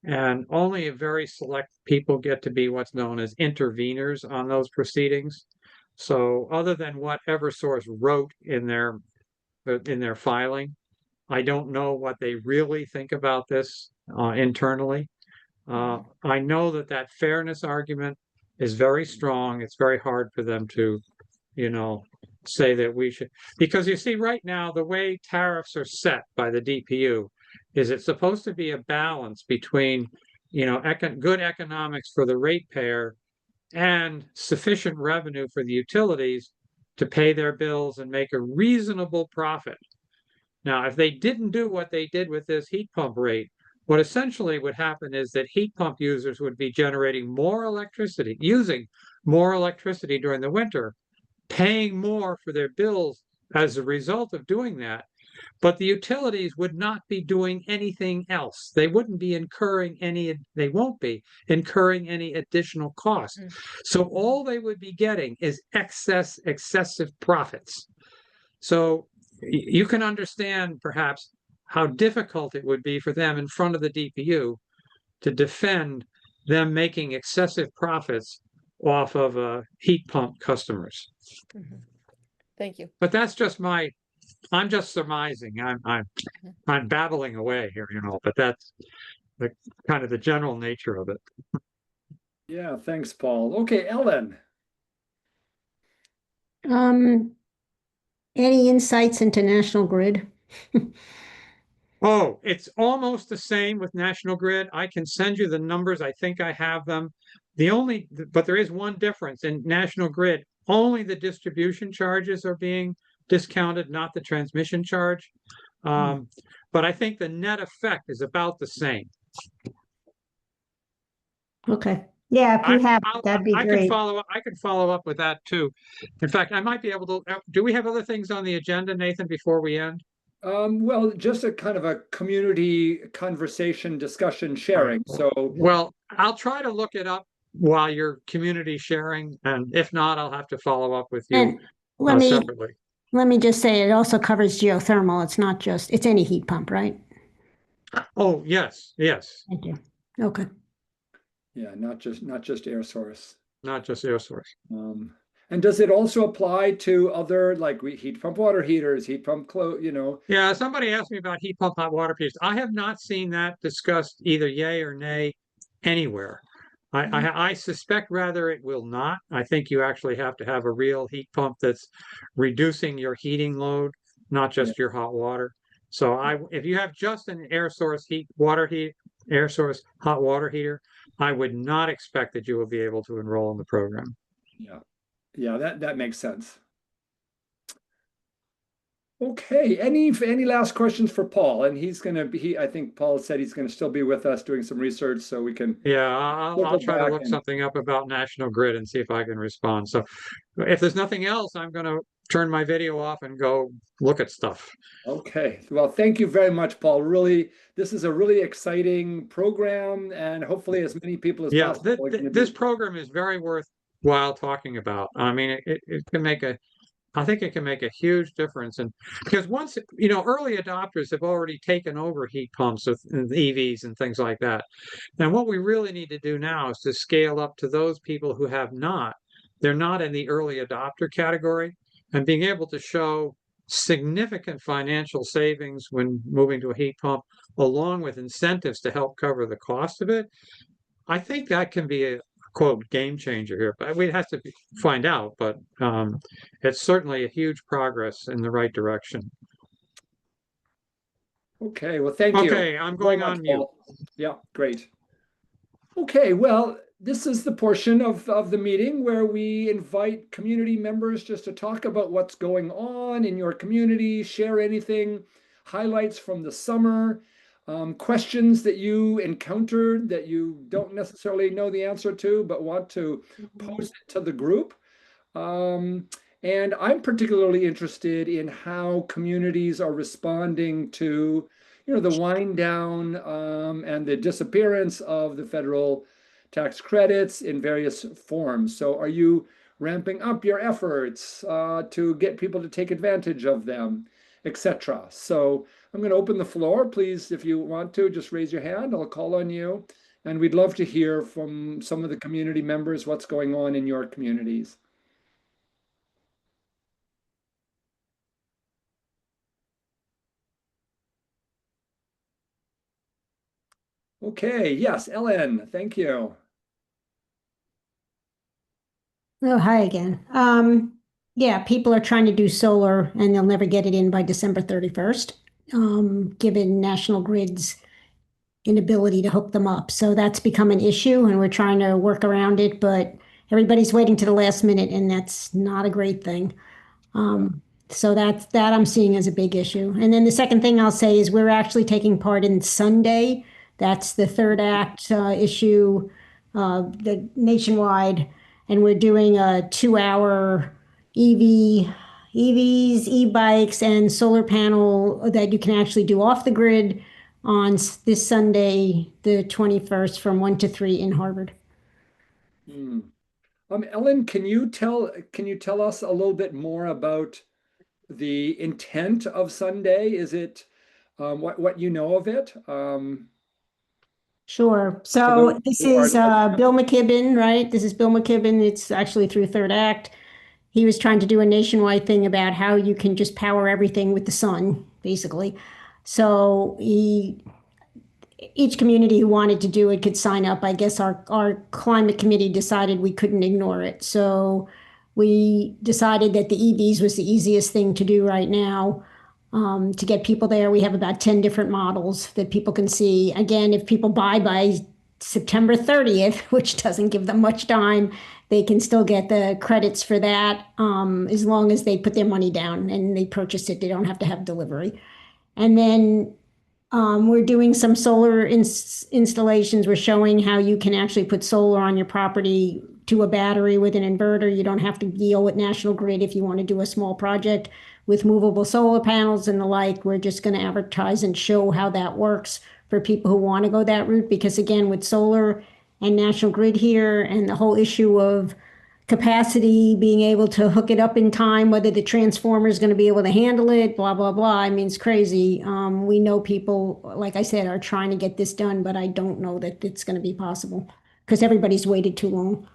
and only a very select people get to be what's known as interveners on those proceedings. So other than what Eversource wrote in their filing, I don't know what they really think about this internally. I know that fairness argument is very strong. It's very hard for them to say that we should, because you see right now, the way tariffs are set by the DPU is it's supposed to be a balance between, good economics for the ratepayer and sufficient revenue for the utilities to pay their bills and make a reasonable profit. Now, if they didn't do what they did with this heat pump rate, what essentially would happen is that heat pump users would be generating more electricity, using more electricity during the winter, paying more for their bills as a result of doing that. But the utilities would not be doing anything else. They wouldn't be incurring they won't be incurring any additional costs. So all they would be getting is excessive profits. So you can understand perhaps how difficult it would be for them in front of the DPU to defend them making excessive profits off of heat pump customers. Thank you. But that's just I'm just surmising. I'm babbling away here, but that's the kind of the general nature of it. Yeah, thanks, Paul. Okay, Ellen. Any insights into National Grid? Oh, it's almost the same with National Grid. I can send you the numbers. I think I have them. But there is one difference. In National Grid, only the distribution charges are being discounted, not the transmission charge. But I think the net effect is about the same. Okay. Yeah, if you have, that'd be great. I could follow up with that too. In fact, I might be able to. Do we have other things on the agenda, Nathan, before we end? Well, just a kind of a community conversation, discussion, sharing. So, well, I'll try to look it up while you're community sharing, and if not, I'll have to follow up with you separately. Let me just say, it also covers geothermal. It's not just, it's any heat pump, right? Oh, yes. Thank you. Okay. Yeah, not just air source. Not just air source. And does it also apply to other, like heat pump water heaters, heat pump Yeah, somebody asked me about heat pump hot water heaters. I have not seen that discussed either yay or nay anywhere. I suspect rather it will not. I think you actually have to have a real heat pump that's reducing your heating load, not just your hot water. So if you have just an air source air source hot water heater, I would not expect that you will be able to enroll in the program. Yeah, that makes sense. Okay, any last questions for Paul? And I think Paul said he's gonna still be with us doing some research so we can. Yeah, I'll try to look something up about National Grid and see if I can respond. So if there's nothing else, I'm gonna turn my video off and go look at stuff. Okay, well, thank you very much, Paul. Really, this is a really exciting program, and hopefully as many people as possible. This program is very worthwhile talking about. I mean, it can make I think it can make a huge difference. And because once, early adopters have already taken over heat pumps with EVs and things like that. And what we really need to do now is to scale up to those people who have not. They're not in the early adopter category, and being able to show significant financial savings when moving to a heat pump, along with incentives to help cover the cost of it. I think that can be a quote game changer here, but we'd have to find out. But it's certainly a huge progress in the right direction. Okay, well, thank you. Okay, I'm going on mute. Yeah, great. Okay, well, this is the portion of the meeting where we invite community members just to talk about what's going on in your community, share anything, highlights from the summer, questions that you encountered that you don't necessarily know the answer to, but want to pose it to the group. And I'm particularly interested in how communities are responding to, the wind down and the disappearance of the federal tax credits in various forms. So are you ramping up your efforts to get people to take advantage of them, etc.? So I'm going to open the floor. Please, if you want to, just raise your hand. I'll call on you. And we'd love to hear from some of the community members what's going on in your communities. Okay, yes, Ellen, thank you. Oh, hi again. Yeah, people are trying to do solar and they'll never get it in by December 31st, given National Grid's inability to hook them up. So that's become an issue and we're trying to work around it, but everybody's waiting to the last minute and that's not a great thing. So that I'm seeing as a big issue. And then the second thing I'll say is we're actually taking part in Sunday. That's the third act issue, the nationwide, and we're doing a 2 hour EVs, e-bikes, and solar panel that you can actually do off the grid on this Sunday, the 21st, from 1 to 3 in Harvard. Ellen, can you tell us a little bit more about the intent of Sunday? Is it what you know of it? Sure. For So those this who is aren't- Bill McKibben, right? This is Bill McKibben. It's actually through Third Act. He was trying to do a nationwide thing about how you can just power everything with the sun, basically. So each community who wanted to do it could sign up. I guess our climate committee decided we couldn't ignore it. So we decided that the EVs was the easiest thing to do right now. To get people there, we have about 10 different models that people can see. Again, if people buy by September 30th, which doesn't give them much time, they can still get the credits for that, as long as they put their money down and they purchase it. They don't have to have delivery. And then we're doing some solar installations. We're showing how you can actually put solar on your property to a battery with an inverter. You don't have to deal with National Grid if you want to do a small project with movable solar panels and the like. We're just going to advertise and show how that works for people who want to go that route. Because again, with solar and National Grid here and the whole issue of capacity, being able to hook it up in time, whether the transformer is going to be able to handle it, blah, blah, blah. I mean, it's crazy. We know people, like I said, are trying to get this done, but I don't know that it's going to be possible because everybody's waited too long.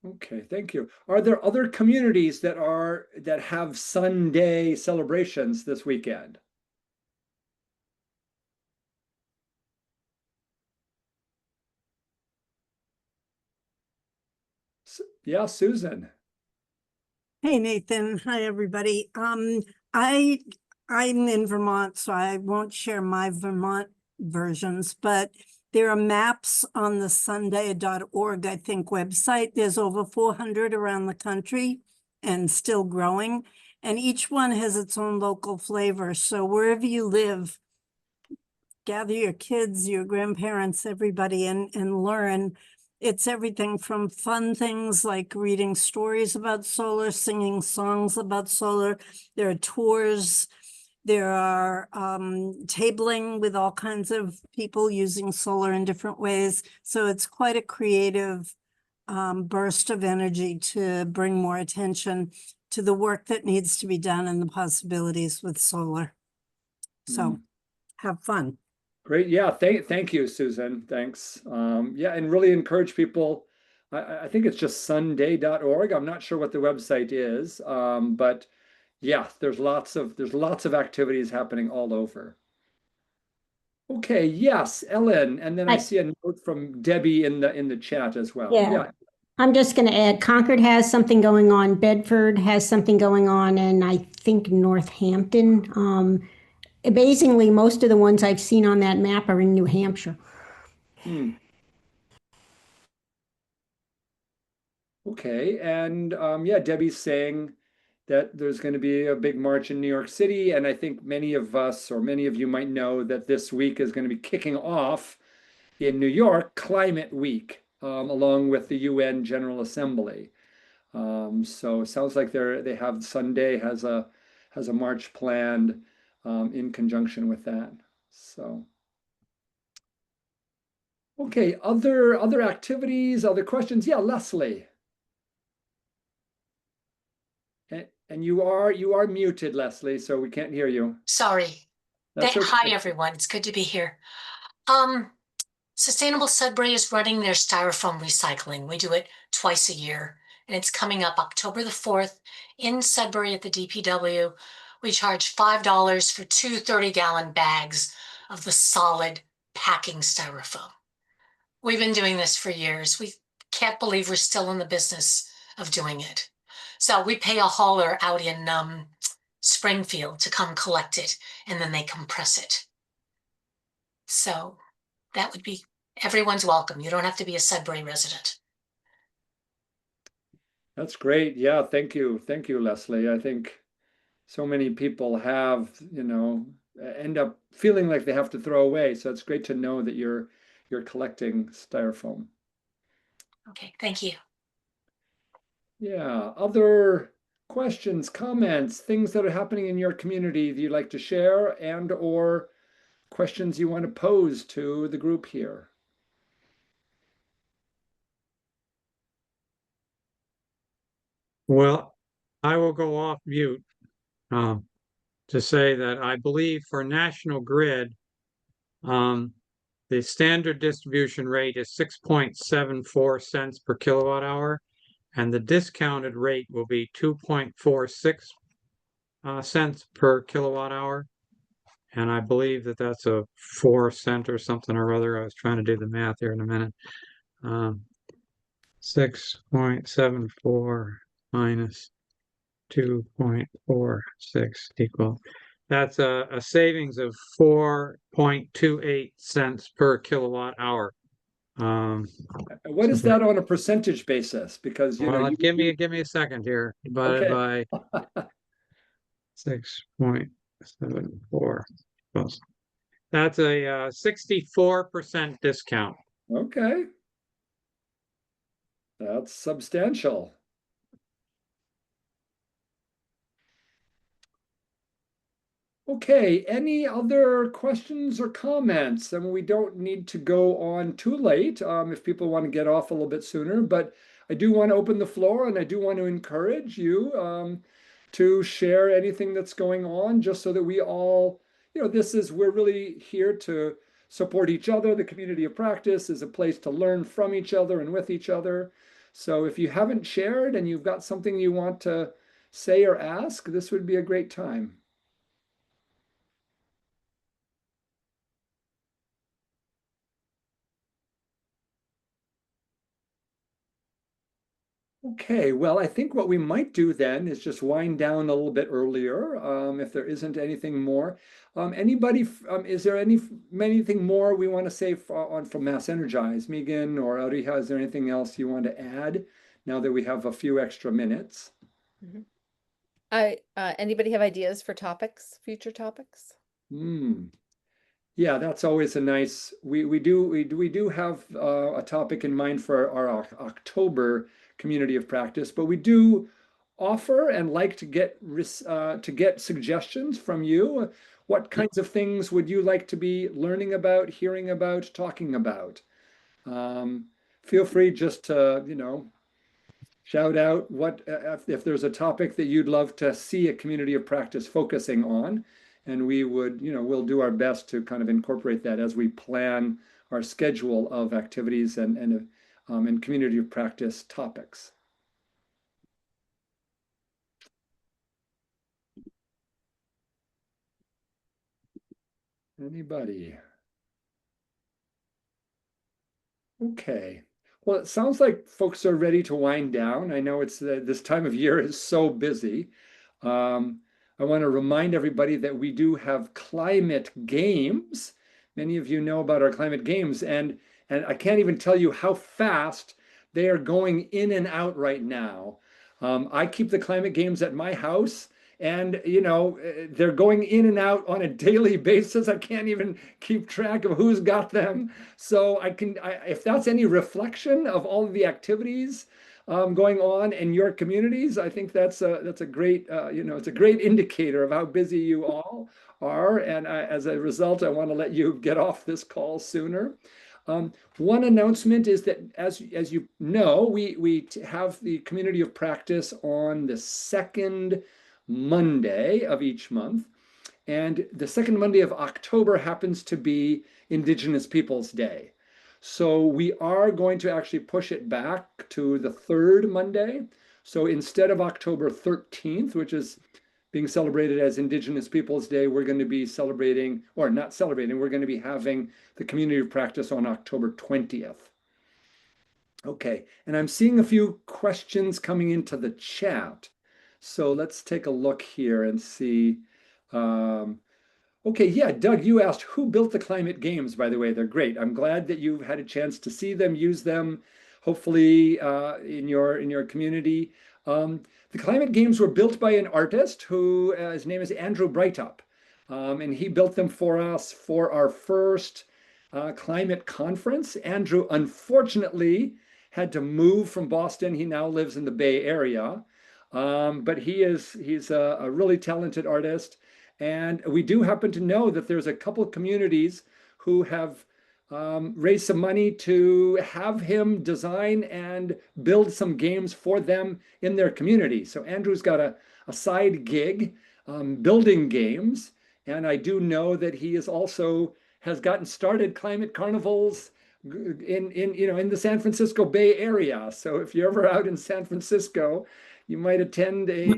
Okay, thank you. Are there other communities that have Sunday celebrations this weekend? Yeah, Susan. Hey, Nathan. Hi, everybody. I'm in Vermont, so I won't share my Vermont versions, but there are maps on the sunday.org, I think, website. There's over 400 around the country and still growing. And each one has its own local flavor. So wherever you live, gather your kids, your grandparents, everybody, and learn. It's everything from fun things like reading stories about solar, singing songs about solar. There are tours. There are tabling with all kinds of people using solar in different ways. So it's quite a creative burst of energy to bring more attention to the work that needs to be done and the possibilities with solar. So have fun. Great. Yeah. Thank you, Susan. Thanks. Yeah, and really encourage people. I think it's just sunday.org. I'm not sure what the website is. But yeah, there's lots of activities happening all over. Okay, yes, Ellen. And then I see a note from Debbie in the chat as well. Yeah. I'm just going to add Concord has something going on, Bedford has something going on, and I think Northampton. Amazingly, most of the ones I've seen on that map are in New Hampshire. Okay, and yeah, Debbie's saying that there's going to be a big march in New York City, and I think many of us or many of you might know that this week is going to be kicking off in New York Climate Week, along with the UN General Assembly. So it sounds like they have Sunday has a march planned in conjunction with that. So okay, other activities, other questions? Yeah, Leslie. And you are muted, Leslie, so we can't hear you. Sorry. That's okay. Hi, everyone. It's good to be here. Sustainable Sudbury is running their styrofoam recycling. We do it twice a year, and it's coming up October the 4th in Sudbury at the DPW. We charge $5 for two 30-gallon bags of the solid packing styrofoam. We've been doing this for years. We can't believe we're still in the business of doing it. So we pay a hauler out in Springfield to come collect it, and then they compress it. So that would be, everyone's welcome. You don't have to be a Sudbury resident. That's great. Yeah, thank you. Thank you, Leslie. I think so many people have, end up feeling like they have to throw away. So it's great to know that you're collecting styrofoam. Okay, thank you. Yeah, other questions, comments, things that are happening in your community that you'd like to share and or questions you want to pose to the group here? Well, I will go off mute to say that I believe for National Grid, the standard distribution rate is 6.74 cents per kilowatt hour, and the discounted rate will be 2.46 cents per kilowatt hour. And I believe that that's a 4 cent or something or other. I was trying to do the math here in a minute. 6.74 minus 2.46 equal. That's a savings of 4.28 cents per kilowatt hour. What is that on a percentage basis? Because give me a second here. Divided by 6.74. That's a 64% discount. Okay. That's substantial. Okay, any other questions or comments? I mean, we don't need to go on too late if people want to get off a little bit sooner, but I do want to open the floor and I do want to encourage you to share anything that's going on just so that we all, we're really here to support each other. The community of practice is a place to learn from each other and with each other. So if you haven't shared and you've got something you want to say or ask, this would be a great time. Okay, well, I think what we might do then is just wind down a little bit earlier, if there isn't anything more. Is there anything more we want to say from MassEnergize? Megan or Ariha, is there anything else you want to add now that we have a few extra minutes? Anybody have ideas for future topics? Yeah, that's always a nice. We do have a topic in mind for our October community of practice, but we do offer and like to get suggestions from you. What kinds of things would you like to be learning about, hearing about, talking about? Feel free just to, shout out if there's a topic that you'd love to see a community of practice focusing on, and we'll do our best to kind of incorporate that as we plan our schedule of activities and community of practice topics. Anybody? Okay. Well, it sounds like folks are ready to wind down. I know it's this time of year is so busy. I want to remind everybody that we do have climate games. Many of you know about our climate games, and I can't even tell you how fast they are going in and out right now. I keep the climate games at my house, and they're going in and out on a daily basis. I can't even keep track of who's got them. So if that's any reflection of all of the activities going on in your communities, I think that's a great it's a great indicator of how busy you all are. And as a result, I want to let you get off this call sooner. One announcement is that, as you know, we have the community of practice on the second Monday of each month. And the second Monday of October happens to be Indigenous Peoples Day. So we are going to actually push it back to the third Monday. So instead of October 13th, which is being celebrated as Indigenous Peoples Day, we're going to be celebrating, or not celebrating, we're going to be having the community of practice on October 20th. Okay, and I'm seeing a few questions coming into the chat. So let's take a look here and see. Um, Okay, yeah, Doug, you asked who built the climate games, by the way. They're great. I'm glad that you've had a chance to see them, use them, hopefully in your community. The climate games were built by an artist who his name is Andrew Brightup. And he built them for us for our first climate conference. Andrew unfortunately had to move from Boston. He now lives in the Bay Area. But he's a really talented artist. And we do happen to know that there's a couple of communities who have raised some money to have him design and build some games for them in their community. So Andrew's got a side gig building games. And I do know that he is also has gotten started climate carnivals in the San Francisco Bay Area. So if you're ever out in San Francisco, you might attend a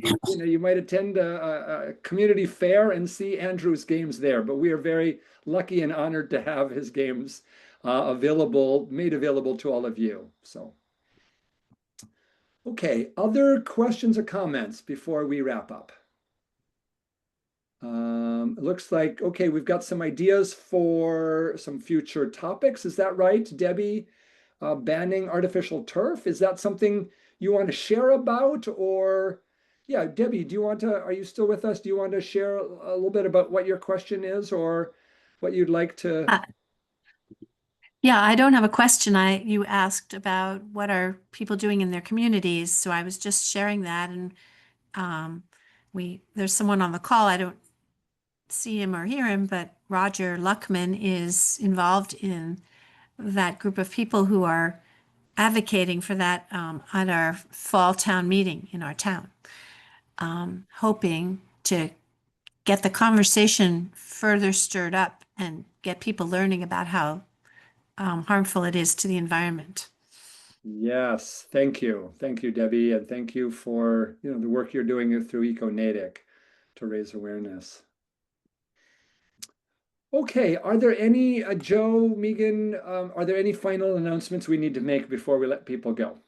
community fair and see Andrew's games there. But we are very lucky and honored to have his games made available to all of you. So, okay, other questions or comments before we wrap up? It looks like, okay, we've got some ideas for some future topics. Is that right, Debbie? Banning artificial turf. Is that something you want to share about? Or, yeah, Debbie, are you still with us? Do you want to share a little bit about what your question is or what you'd like to? Yeah, I don't have a question. You asked about what are people doing in their communities, so I was just sharing that, and there's someone on the call. I don't see him or hear him, but Roger Luckman is involved in that group of people who are advocating for that at our fall town meeting in our town, hoping to get the conversation further stirred up and get people learning about how harmful it is to the environment. Yes, thank you. Thank you, Debbie, and thank you for the work you're doing through EcoNatick to raise awareness. Okay, are there any, Joe, Megan, are there any final announcements we need to make before we let people go?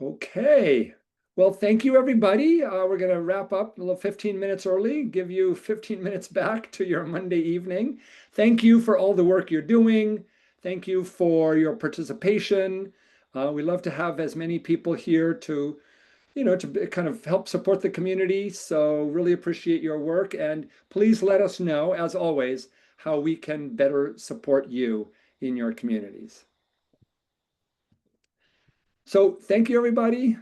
Okay. Well, thank you, everybody. We're going to wrap up a little 15 minutes early, give you 15 minutes back to your Monday evening. Thank you for all the work you're doing. Thank you for your participation. We love to have as many people here to kind of help support the community. So really appreciate your work. And please let us know, as always, how we can better support you in your communities. So thank you, everybody.